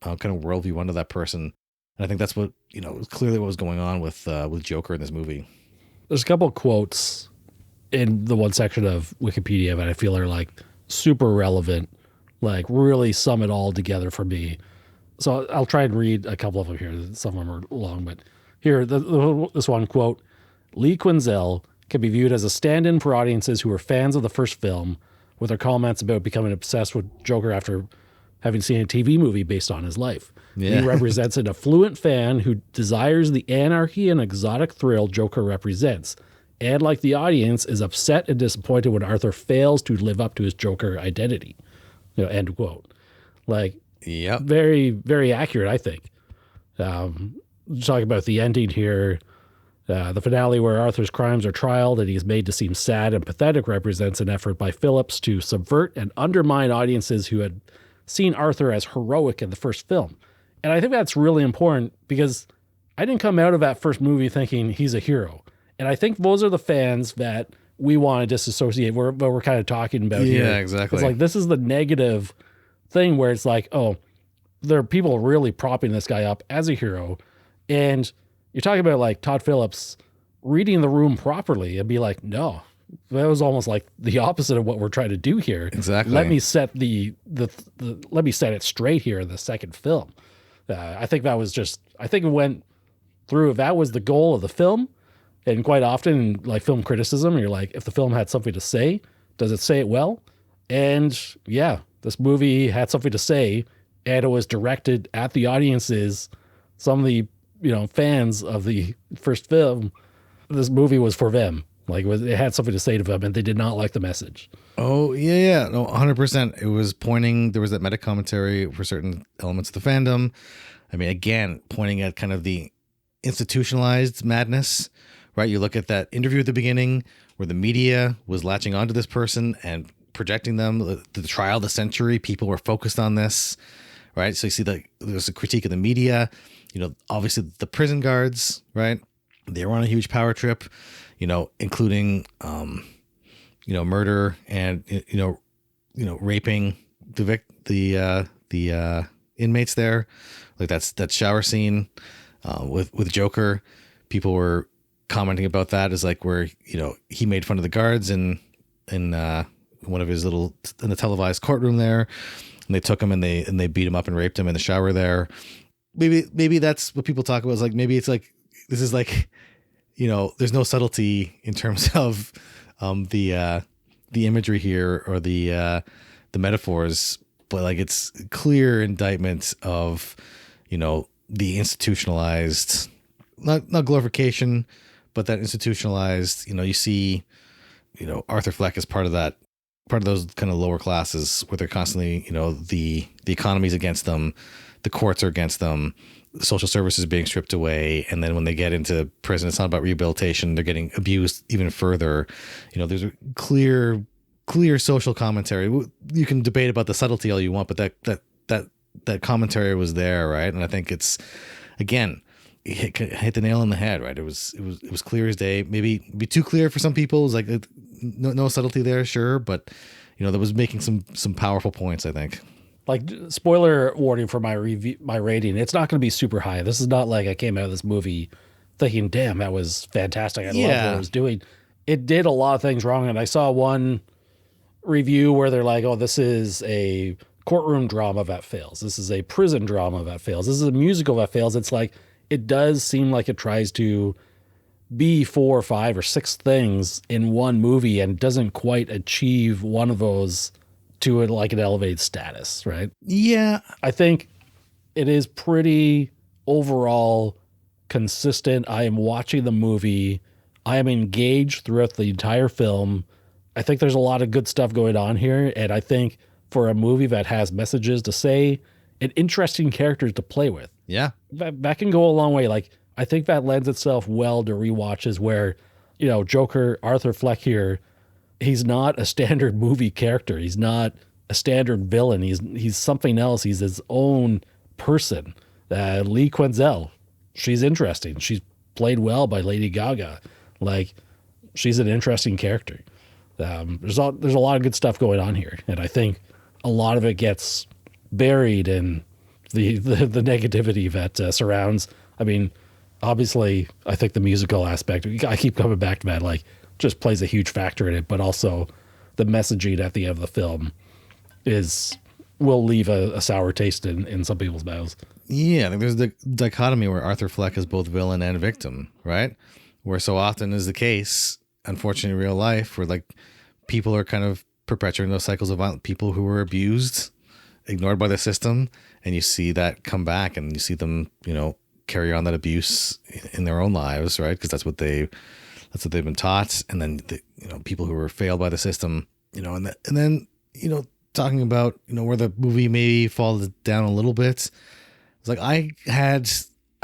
kind of worldview onto that person. And I think that's what, you know, clearly what was going on with Joker in this movie.
There's a couple of quotes in the one section of Wikipedia that I feel are like super relevant, like really sum it all together for me. So I'll try and read a couple of them here. Some of them are long, but here, this one quote: Lee Quinzel can be viewed as a stand-in for audiences who are fans of the first film, with their comments about becoming obsessed with Joker after having seen a TV movie based on his life. Yeah. He represents an affluent fan who desires the anarchy and exotic thrill Joker represents, and like the audience, is upset and disappointed when Arthur fails to live up to his Joker identity. You know, end quote. Like,
yep.
Very, very accurate, I think. Talking about the ending here, the finale where Arthur's crimes are trialed and he's made to seem sad and pathetic represents an effort by Phillips to subvert and undermine audiences who had seen Arthur as heroic in the first film. And I think that's really important because I didn't come out of that first movie thinking he's a hero. And I think those are the fans that we want to disassociate, what we're kind of talking about here.
Yeah, exactly.
It's like, this is the negative thing where it's like, oh, there are people really propping this guy up as a hero. And you're talking about like Todd Phillips reading the room properly and be like, no, that was almost like the opposite of what we're trying to do here.
Exactly.
Let me set let me set it straight here in the second film. I think it went through, if that was the goal of the film. And quite often, like film criticism, you're like, if the film had something to say, does it say it well? And yeah, this movie had something to say, and it was directed at the audiences. Some of the, you know, fans of the first film, this movie was for them. Like, it had something to say to them, and they did not like the message.
Oh, yeah. No, 100%. It was pointing, there was that meta commentary for certain elements of the fandom. I mean, again, pointing at kind of the institutionalized madness, right? You look at that interview at the beginning where the media was latching onto this person and projecting them. The trial of the century, people were focused on this, right? So you see that there's a critique of the media, you know, obviously the prison guards, right? They were on a huge power trip, you know, including, you know, murder and, you know, raping the inmates there. Like that shower scene with Joker. People were commenting about that as like where, you know, he made fun of the guards in one of his in the televised courtroom there, and they took him and they beat him up and raped him in the shower there. Maybe that's what people talk about, is like, maybe it's like, this is like, you know, there's no subtlety in terms of the imagery here or the metaphors, but like it's clear indictment of, you know, the institutionalized, not glorification, but that institutionalized, you know, you see, you know, Arthur Fleck is part of that part of those kind of lower classes where they're constantly, the economy's against them, the courts are against them, social services being stripped away, and then when they get into prison, it's not about rehabilitation, they're getting abused even further. There's a clear social commentary. You can debate about the subtlety all you want, but that commentary was there, right? And I think it's, again, hit the nail on the head, right? It was clear as day. Maybe too clear for some people. It was like no subtlety there, sure, but that was making some powerful points, I think.
Like, spoiler warning for my rating. It's not going to be super high. This is not like I came out of this movie thinking, "Damn, that was fantastic. I loved what it was doing." It did a lot of things wrong, and I saw one review where they're like, "Oh, this is a courtroom drama that fails. This is a prison drama that fails. This is a musical that fails." It's like, it does seem like it tries to be 4 or 5 or 6 things in one movie and doesn't quite achieve one of those to like an elevated status, right?
Yeah.
I think it is pretty overall consistent. I am watching the movie. I am engaged throughout the entire film. I think there's a lot of good stuff going on here. And I think for a movie that has messages to say and interesting characters to play with,
yeah,
that can go a long way. Like, I think that lends itself well to rewatches where, Joker, Arthur Fleck here, he's not a standard movie character. He's not a standard villain. He's something else. He's his own person. Lee Quenzel, she's interesting. She's played well by Lady Gaga. Like, she's an interesting character. There's a lot of good stuff going on here, and I think a lot of it gets buried in the negativity that surrounds. I mean, obviously, I think the musical aspect, I keep coming back to that, like, just plays a huge factor in it, but also the messaging at the end of the film will leave a sour taste in some people's mouths.
Yeah, I think there's the dichotomy where Arthur Fleck is both villain and victim, right? Where so often is the case, unfortunately, in real life, where like people are kind of perpetuating those cycles of violence, people who were abused, ignored by the system, and you see that come back, and you see them, carry on that abuse in their own lives, right? Because that's what they've been taught. And then people who were failed by the system, and then talking about where the movie maybe falls down a little bit. It's like I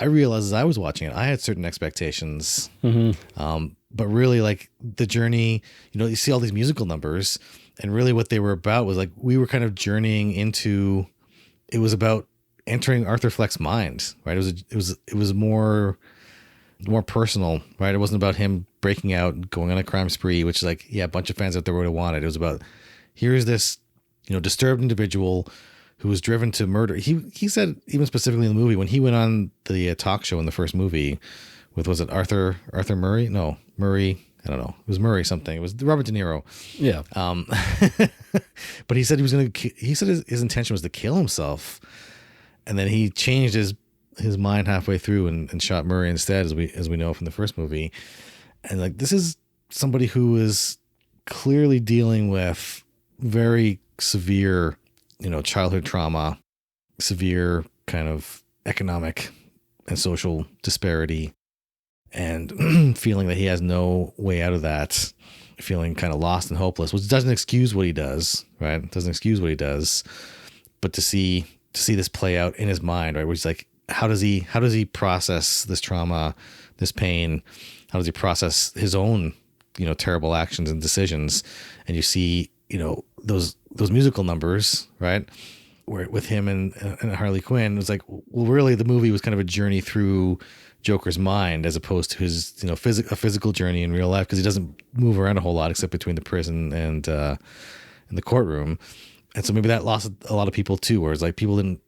realized as I was watching it, I had certain expectations. Mm-hmm. But really, like, the journey, you see all these musical numbers, and really what they were about was like, we were kind of journeying into, it was about entering Arthur Fleck's mind, right? It was more personal, right? It wasn't about him breaking out and going on a crime spree, which is like, yeah, a bunch of fans out there would have wanted. It was about, here's this, disturbed individual who was driven to murder. He said, even specifically in the movie, when he went on the talk show in the first movie with, was it Arthur Murray? No, Murray. I don't know. It was Murray something. It was Robert De Niro.
Yeah.
But he said his intention was to kill himself. And then he changed his mind halfway through and shot Murray instead, as we know from the first movie. And like, this is somebody who is clearly dealing with very severe, childhood trauma, severe kind of economic and social disparity, and feeling that he has no way out of that, feeling kind of lost and hopeless, which doesn't excuse what he does, right? Doesn't excuse what he does, but to see this play out in his mind, right? Where he's like, how does he process this trauma, this pain? How does he process his own, terrible actions and decisions? And you see, those musical numbers, right? Where with him and Harley Quinn, it was like, well, really the movie was kind of a journey through Joker's mind as opposed to his, a physical journey in real life, because he doesn't move around a whole lot except between the prison and the courtroom. And so maybe that lost a lot of people too, where it's like people didn't,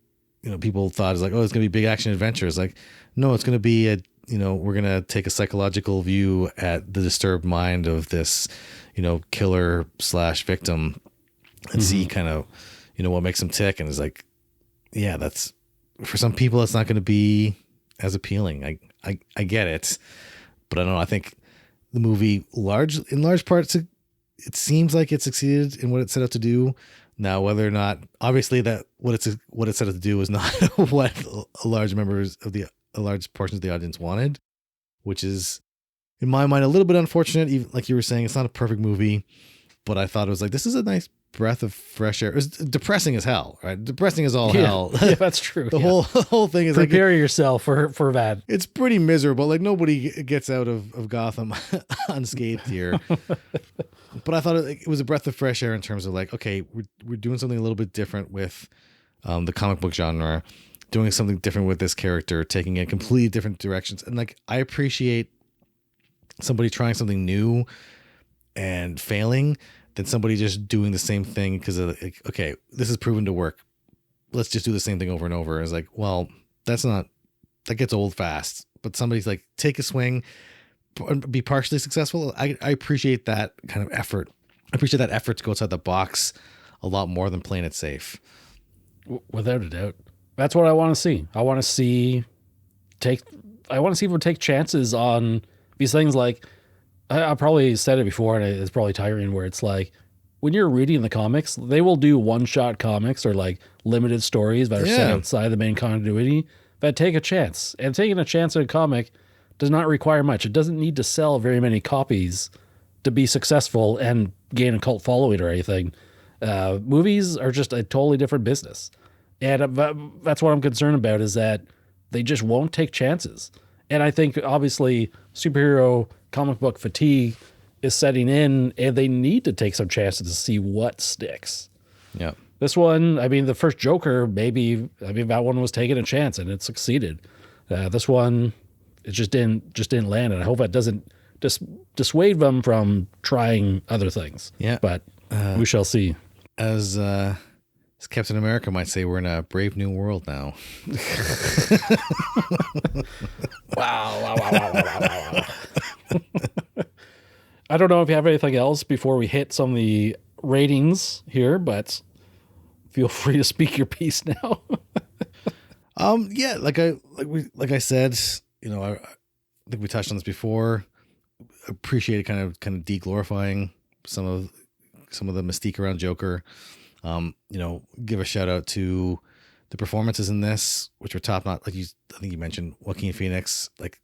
people thought it's like, oh, it's going to be big action adventure. It's like, no, it's going to be we're going to take a psychological view at the disturbed mind of this, killer / victim, and see kind of, what makes him tick. And it's like, yeah, that's, for some people, it's not going to be as appealing. I get it, but I don't know. I think the movie in large parts, it seems like it succeeded in what it set out to do. Now, whether or not, obviously, that what it set out to do is not what a large portion of the audience wanted, which is, in my mind, a little bit unfortunate. Even like you were saying, it's not a perfect movie. but I thought it was like, this is a nice breath of fresh air. It was depressing as hell, right? Depressing as all hell.
Yeah, that's true.
The whole thing is
prepare yourself for that.
It's pretty miserable. Like nobody gets out of Gotham unscathed here. But I thought it was a breath of fresh air in terms of like, okay, we're doing something a little bit different with the comic book genre, doing something different with this character, taking it completely different directions. And like, I appreciate somebody trying something new and failing than somebody just doing the same thing because of like, okay, this is proven to work. Let's just do the same thing over and over. It's like, well, that gets old fast. But somebody's like, take a swing, be partially successful. I appreciate that kind of effort. I appreciate that effort to go outside the box a lot more than playing it safe.
Without a doubt. That's what I want to see. I want to see people take chances on these things. Like I probably said it before, and it's probably tiring, where it's like when you're reading the comics, they will do one-shot comics or like limited stories that are set outside the main continuity that take a chance. And taking a chance in a comic does not require much. It doesn't need to sell very many copies to be successful and gain a cult following or anything. Movies are just a totally different business. And that's what I'm concerned about, is that they just won't take chances. And I think obviously superhero comic book fatigue is setting in, and they need to take some chances to see what sticks.
Yeah.
This one, I mean, the first Joker, that one was taking a chance and it succeeded. This one, it just didn't land, and I hope that doesn't dissuade them from trying other things.
Yeah.
But we shall see.
As Captain America might say, we're in a brave new world now.
Wow. I don't know if you have anything else before we hit some of the ratings here, but feel free to speak your piece now.
Yeah, like I said, I think we touched on this before. Appreciated kind of de-glorifying some of the mystique around Joker. Give a shout out to the performances in this, which were top notch. Like I think you mentioned Joaquin Phoenix. Like,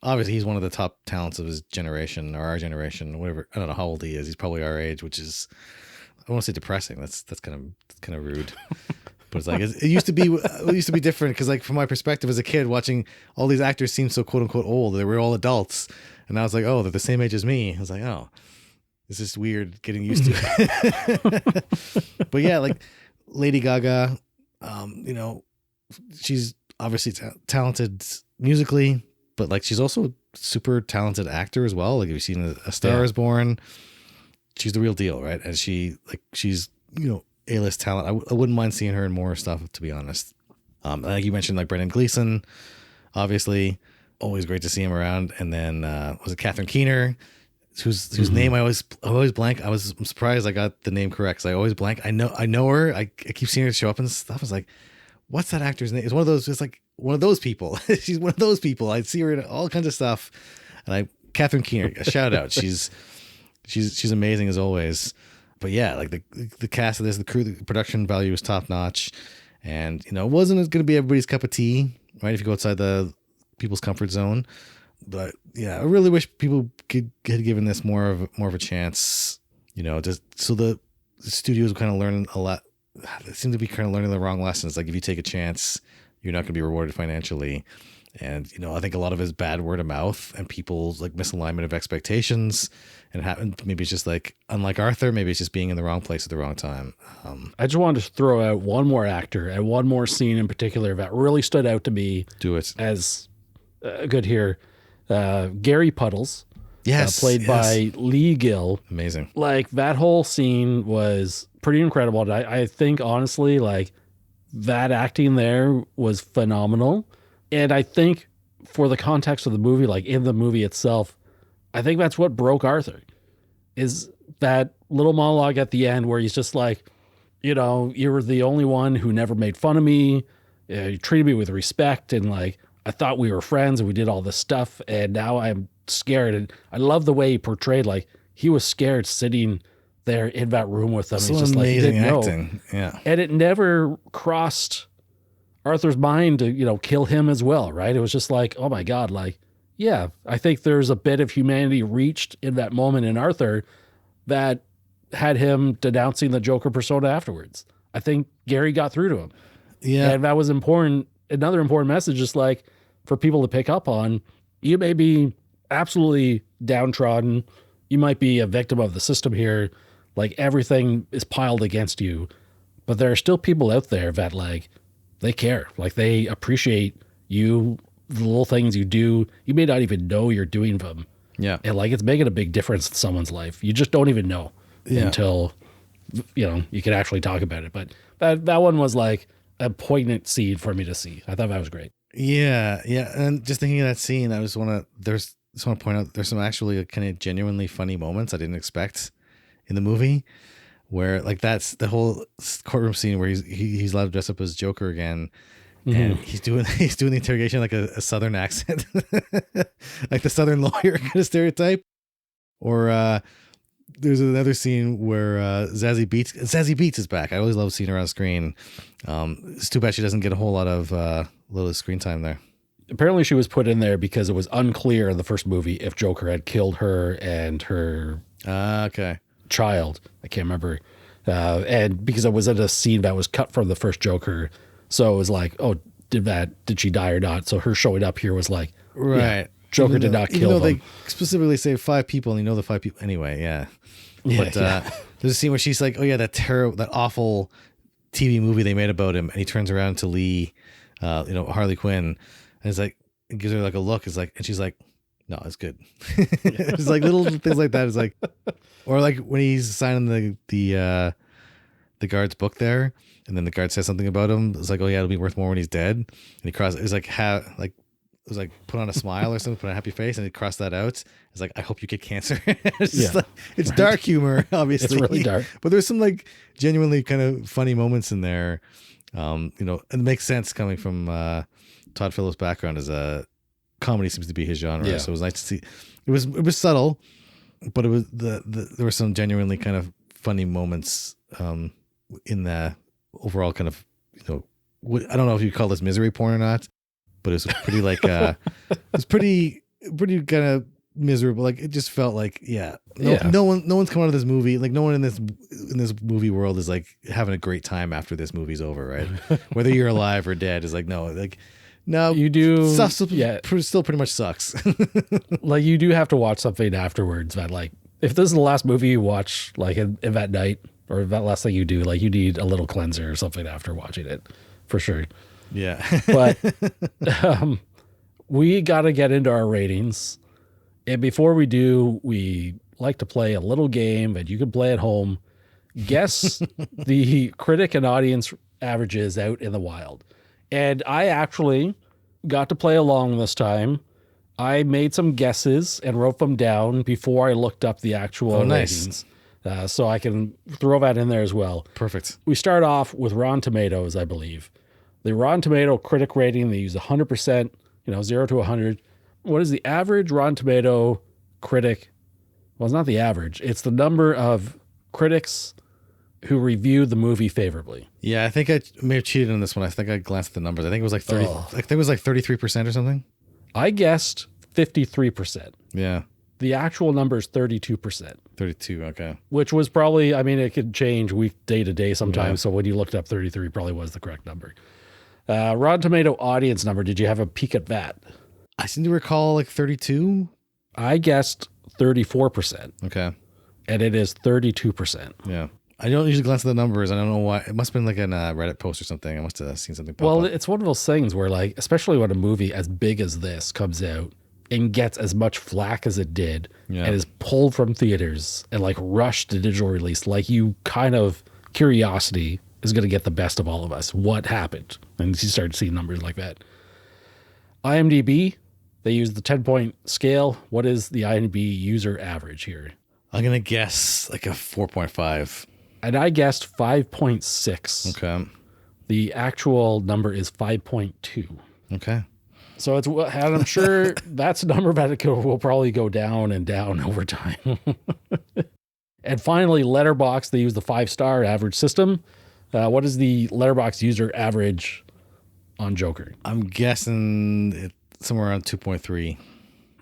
obviously he's one of the top talents of his generation, or our generation, whatever. I don't know how old he is. He's probably our age, which is, I want to say depressing. That's kind of rude. But it's like, it used to be different. Cause like from my perspective as a kid, watching all these actors seem so quote unquote old, they were all adults. And I was like, oh, they're the same age as me. I was like, oh, this is weird getting used to it. But yeah, like Lady Gaga, she's obviously talented musically, but like she's also a super talented actor as well. Like, if you've seen A Star Is Born, she's the real deal, right? And she's A-list talent. I wouldn't mind seeing her in more stuff, to be honest. Like you mentioned, like Brendan Gleeson, obviously, always great to see him around. And then was it Catherine Keener, whose name I always blank. I'm surprised I got the name correct, because I always blank. I know her. I keep seeing her show up and stuff. I was like, what's that actor's name? It's one of those. It's like one of those people. She's one of those people. I see her in all kinds of stuff. And Catherine Keener, a shout out. She's amazing as always. But yeah, like the cast of this, the crew, the production value is top notch, and it wasn't going to be everybody's cup of tea, right? If you go outside the people's comfort zone, but yeah, I really wish people could get given this more of a chance, just so the studios are kind of learning a lot. They seem to be kind of learning the wrong lessons. Like, if you take a chance, you're not going to be rewarded financially. And, I think a lot of it is bad word of mouth and people's like misalignment of expectations, and maybe it's just like, unlike Arthur, maybe it's just being in the wrong place at the wrong time.
I just wanted to throw out one more actor and one more scene in particular that really stood out to me.
Do it.
As good here. Gary Puddles.
Yes.
Played by Lee Gill.
Amazing.
Like, that whole scene was pretty incredible. And I think, honestly, like, that acting there was phenomenal. And I think for the context of the movie, like in the movie itself, I think that's what broke Arthur, is that little monologue at the end where he's just like, you were the only one who never made fun of me. You treated me with respect. And like, I thought we were friends and we did all this stuff. And now I'm scared. And I love the way he portrayed, like, he was scared sitting there in that room with them.
So
he's just
amazing,
like, he didn't
acting.
know.
Yeah.
And it never crossed Arthur's mind to, kill him as well, right? It was just like, oh my God, like, yeah, I think there's a bit of humanity reached in that moment in Arthur that had him denouncing the Joker persona afterwards. I think Gary got through to him.
Yeah.
And that was important. Another important message is like for people to pick up on. You may be absolutely downtrodden. You might be a victim of the system here. Like everything is piled against you. But there are still people out there that like, they care. Like they appreciate you, the little things you do. You may not even know you're doing them.
Yeah.
And like it's making a big difference in someone's life. You just don't even know until, you can actually talk about it. But that one was like a poignant scene for me to see. I thought that was great.
Yeah. Yeah. And just thinking of that scene, I just want to point out there's some actually kind of genuinely funny moments I didn't expect in the movie, where like that's the whole courtroom scene where he's allowed to dress up as Joker again. And he's doing the interrogation like a Southern accent, like the Southern lawyer kind of stereotype. Or there's another scene where Zazie Beetz is back. I always love seeing her on screen. It's too bad she doesn't get a whole lot of little screen time there.
Apparently she was put in there because it was unclear in the first movie if Joker had killed her and her child. I can't remember. And because it was in a scene that was cut from the first Joker. So it was like, oh, did she die or not? So her showing up here was like,
right. Yeah,
Joker did not kill them.
They specifically say 5 people and you know the 5 people anyway. Yeah. But there's a scene where she's like, oh yeah, that awful TV movie they made about him. And he turns around to Lee, Harley Quinn. And it's like, it gives her like a look. It's like, and she's like, no, it's good. It's like little things like that. It's like, or like when he's signing the guard's book there. And then the guard says something about him. It's like, oh yeah, it'll be worth more when he's dead. And he crossed. It's like it was like put on a smile or something, put on a happy face, and he crossed that out. It's like, I hope you get cancer. It's just like, it's dark humor, obviously.
It's really dark,
but there's some like genuinely kind of funny moments in there. And it makes sense coming from Todd Phillips' background as a comedy seems to be his genre.
Yeah.
So it was nice to see. It was subtle, but it was there were some genuinely kind of funny moments in the overall kind of, I don't know if you call this misery porn or not, but it was pretty like, it's pretty kind of miserable. Like it just felt like, no one's coming out of this movie. Like no one in this movie world is like having a great time after this movie's over, right? Whether you're alive or dead is like, no,
you do.
Stuff still pretty much sucks.
Like you do have to watch something afterwards. That like, if this is the last movie you watch, like in that night, or that last thing you do, like you need a little cleanser or something after watching it, for sure.
Yeah.
But we got to get into our ratings. And before we do, we like to play a little game that you can play at home. Guess the critic and audience averages out in the wild. And I actually got to play along this time. I made some guesses and wrote them down before I looked up the actual ratings. So I can throw that in there as well.
Perfect.
We start off with Rotten Tomatoes, I believe. The Rotten Tomato critic rating, they use 100%, 0 to 100. What is the average Rotten Tomato critic? Well, it's not the average. It's the number of critics who reviewed the movie favorably.
Yeah, I think I may have cheated on this one. I think I glanced at the numbers. I think it was like 30. I think it was like 33% or something.
I guessed 53%.
Yeah.
The actual number is 32%.
32, okay.
Which was probably, it could change day to day sometimes. Yeah. So when you looked up 33, probably was the correct number. Rotten Tomato audience number, did you have a peek at that?
I seem to recall like 32.
I guessed 34%.
Okay.
And it is 32%.
Yeah. I don't usually glance at the numbers. I don't know why. It must have been like a Reddit post or something. I must have seen something pop up.
It's one of those things where, like, especially when a movie as big as this comes out and gets as much flack as it did and is pulled from theaters and like rushed to digital release, like you kind of curiosity is going to get the best of all of us. What happened? And you start seeing numbers like that. IMDb, they use the 10-point scale. What is the IMDb user average here?
I'm going to guess like a 4.5.
And I guessed 5.6.
Okay.
The actual number is 5.2.
Okay.
So it's, and I'm sure that's a number that will probably go down and down over time. And finally, Letterboxd, they use the 5-star average system. What is the Letterboxd user average on Joker?
I'm guessing it's somewhere around 2.3.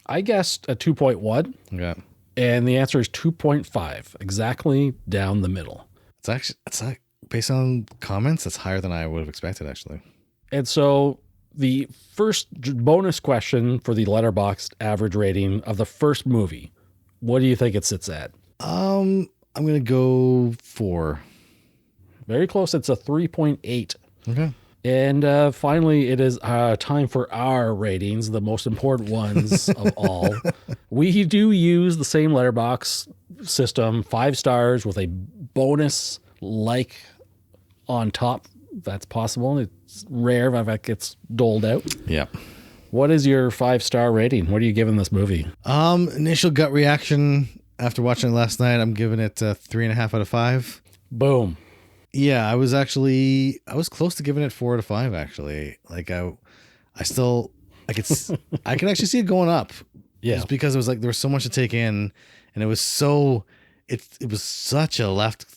I guessed a 2.1.
Okay.
And the answer is 2.5, exactly down the middle.
It's like based on comments, that's higher than I would have expected, actually.
And so the first bonus question for the Letterboxd average rating of the first movie, what do you think it sits at?
I'm gonna go 4.
Very close. It's a 3.8.
Okay.
And finally, it is time for our ratings, the most important ones of all. We do use the same letterbox system, 5 stars with a bonus like on top. That's possible. It's rare if that gets doled out.
Yeah.
What is your 5-star rating? What are you giving this movie?
Initial gut reaction after watching it last night, I'm giving it 3.5 out of 5.
Boom.
Yeah, I was close to giving it 4 out of 5, actually. Like I can actually see it going up.
Yeah.
Just because it was like, there was so much to take in, and it was such a left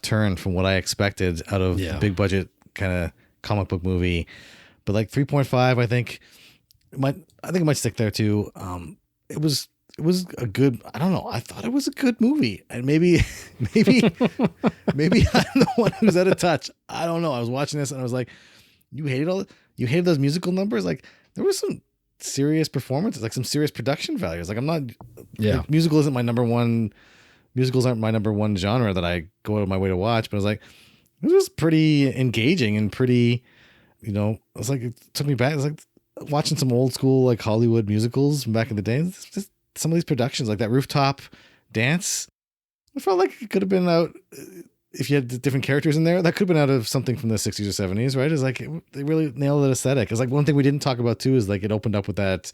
turn from what I expected out of a big budget kind of comic book movie. But like 3.5, I think it might stick there too. It was a good, I don't know, I thought it was a good movie, and maybe I'm the one who's out of touch. I don't know. I was watching this and I was like, you hated those musical numbers? Like, there was some serious performances, like some serious production values. Like, I'm not, like, musicals aren't my number one genre that I go out of my way to watch, but I was like, it was pretty engaging and pretty, it was like, it took me back. It was like watching some old school, like, Hollywood musicals from back in the day. It's just some of these productions, like that rooftop dance, I felt like it could have been out, if you had different characters in there, that could have been out of something from the 60s or 70s, right? It's like, they really nailed that aesthetic. It's like, one thing we didn't talk about too is like, it opened up with that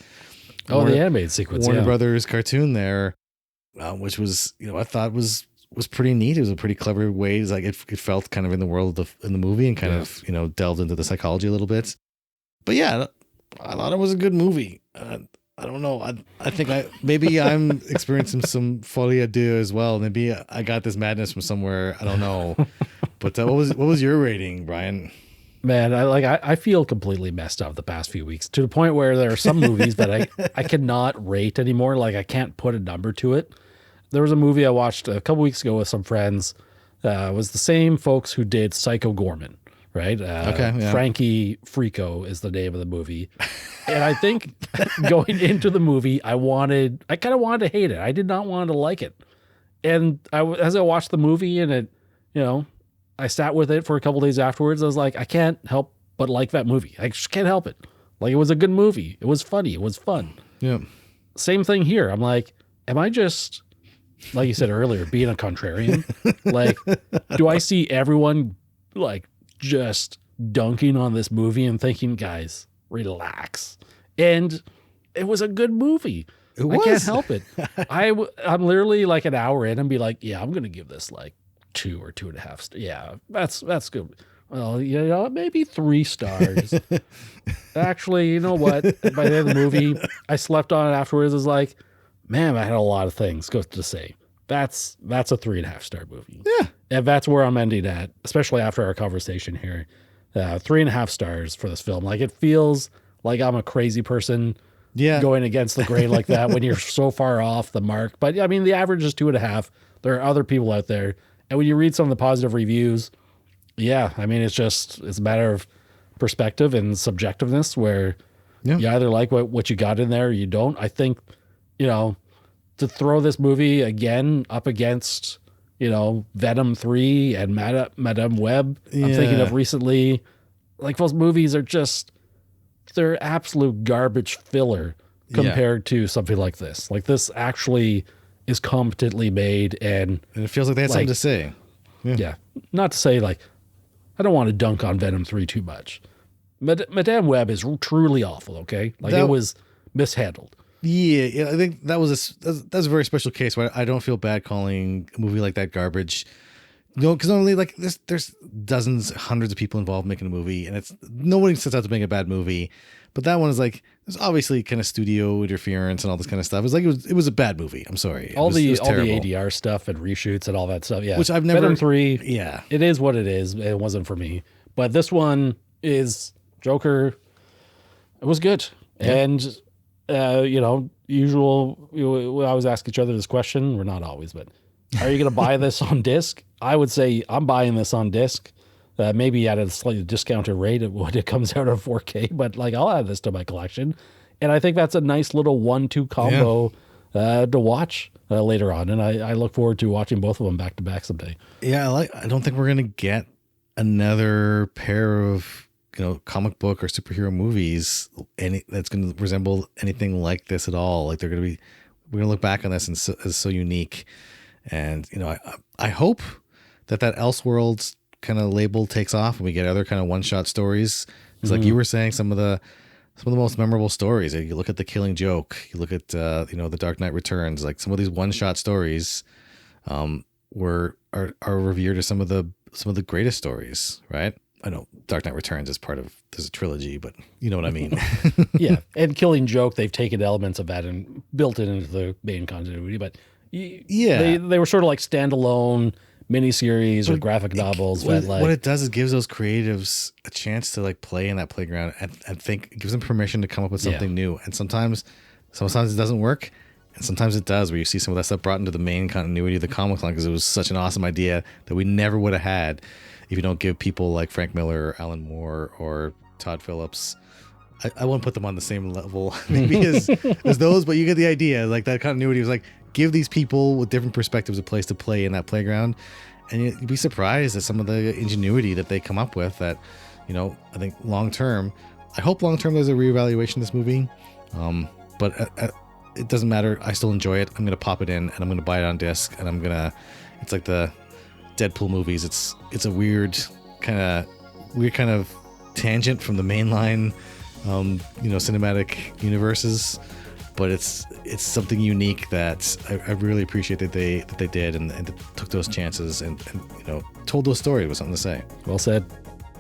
the animated sequence,
Warner Brothers cartoon there, which was, I thought was pretty neat. It was a pretty clever way. It's like, it felt kind of in the world in the movie, and kind of, delved into the psychology a little bit. But yeah, I thought it was a good movie. I don't know. I think maybe I'm experiencing some folie à deux as well. Maybe I got this madness from somewhere. I don't know. But what was your rating, Brian?
Man, I feel completely messed up the past few weeks, to the point where there are some movies that I cannot rate anymore. Like, I can't put a number to it. There was a movie I watched a couple weeks ago with some friends. It was the same folks who did Psycho Gorman, right? Frankie Frico is the name of the movie. And I think going into the movie, I kind of wanted to hate it. I did not want to like it. And as I watched the movie, and it, I sat with it for a couple days afterwards, I was like, I can't help but like that movie. I just can't help it. Like, it was a good movie. It was funny. It was fun.
Yeah.
Same thing here. I'm like, am I just, like you said earlier, being a contrarian? Like, do I see everyone like just dunking on this movie and thinking, guys, relax? And it was a good movie. I can't help it. I'm literally like an hour in and be like, yeah, I'm going to give this like 2 or 2.5. Yeah, that's good. Well, maybe 3 stars. Actually, you know what? By the end of the movie, I slept on it afterwards. I was like, man, I had a lot of things to say. That's a 3.5-star movie.
Yeah.
And that's where I'm ending at, especially after our conversation here. 3.5 stars for this film. Like, it feels like I'm a crazy person going against the grain like that when you're so far off the mark. But I mean, the average is 2.5. There are other people out there. And when you read some of the positive reviews, I mean, it's a matter of perspective and subjectiveness, where you either like what you got in there or you don't. I think, to throw this movie again up against, Venom 3 and Madame Web, I'm thinking of recently, like, those movies are just, they're absolute garbage filler compared to something like this. Like, this actually is competently made, and
it feels like they had something to say.
Yeah. Not to say, like, I don't want to dunk on Venom 3 too much. Madame Web is truly awful, okay? Like, it was mishandled.
Yeah, I think that's a very special case where I don't feel bad calling a movie like that garbage. Because normally, like, there's dozens, hundreds of people involved making a movie, and nobody sets out to make a bad movie. But that one is like, there's obviously kind of studio interference and all this kind of stuff. It's like, it was a bad movie. I'm sorry.
All the ADR stuff and reshoots and all that stuff. Yeah.
Which I've never.
Venom 3.
Yeah.
It is what it is. It wasn't for me. But this one is Joker. It was good. Yeah. And, usual, we always ask each other this question. We're not always, but are you going to buy this on disc? I would say I'm buying this on disc. Maybe at a slightly discounted rate when it comes out of 4K, but like I'll add this to my collection. And I think that's a nice little 1-2 combo to watch later on. And I look forward to watching both of them back to back someday.
Yeah, I don't think we're going to get another pair of, comic book or superhero movies that's going to resemble anything like this at all. Like we're going to look back on this as so unique. And, I hope that Elseworlds kind of label takes off and we get other kind of one-shot stories. Because like you were saying, some of the most memorable stories, you look at The Killing Joke, you look at, The Dark Knight Returns, like some of these one-shot stories are revered as some of the greatest stories, right? I know Dark Knight Returns is there's a trilogy, but you know what I mean?
Yeah. And Killing Joke, they've taken elements of that and built it into the main continuity, but they were sort of like standalone miniseries or graphic novels.
What it does is gives those creatives a chance to like play in that playground and think. It gives them permission to come up with something new. And sometimes it doesn't work, and sometimes it does. Where you see some of that stuff brought into the main continuity of the comic line because it was such an awesome idea that we never would have had if you don't give people like Frank Miller, or Alan Moore, or Todd Phillips. I won't put them on the same level maybe as those, but you get the idea. Like that continuity was like, give these people with different perspectives a place to play in that playground, and you'd be surprised at some of the ingenuity that they come up with. That, I think I hope long term there's a reevaluation of this movie, but it doesn't matter. I still enjoy it. I'm gonna pop it in and I'm gonna buy it on disc, and it's like the Deadpool movies. It's a weird kind of tangent from the mainline cinematic universes, but it's something unique that I really appreciate that they did and took those chances and told those stories with something to say.
Well said.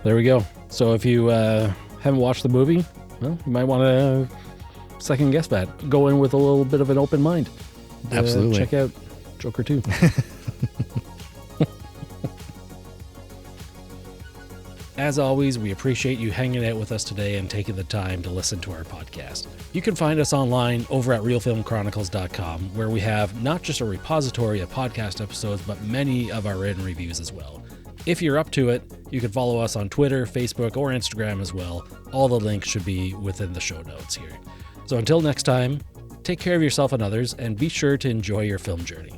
There we go. So if you haven't watched the movie, well, you might want to second guess that. Go in with a little bit of an open mind.
Absolutely.
Check out Joker 2. As always, we appreciate you hanging out with us today and taking the time to listen to our podcast. You can find us online over at reelfilmchronicles.com, where we have not just a repository of podcast episodes, but many of our written reviews as well. If you're up to it, you can follow us on Twitter, Facebook, or Instagram as well. All the links should be within the show notes here. So until next time, take care of yourself and others, and be sure to enjoy your film journey.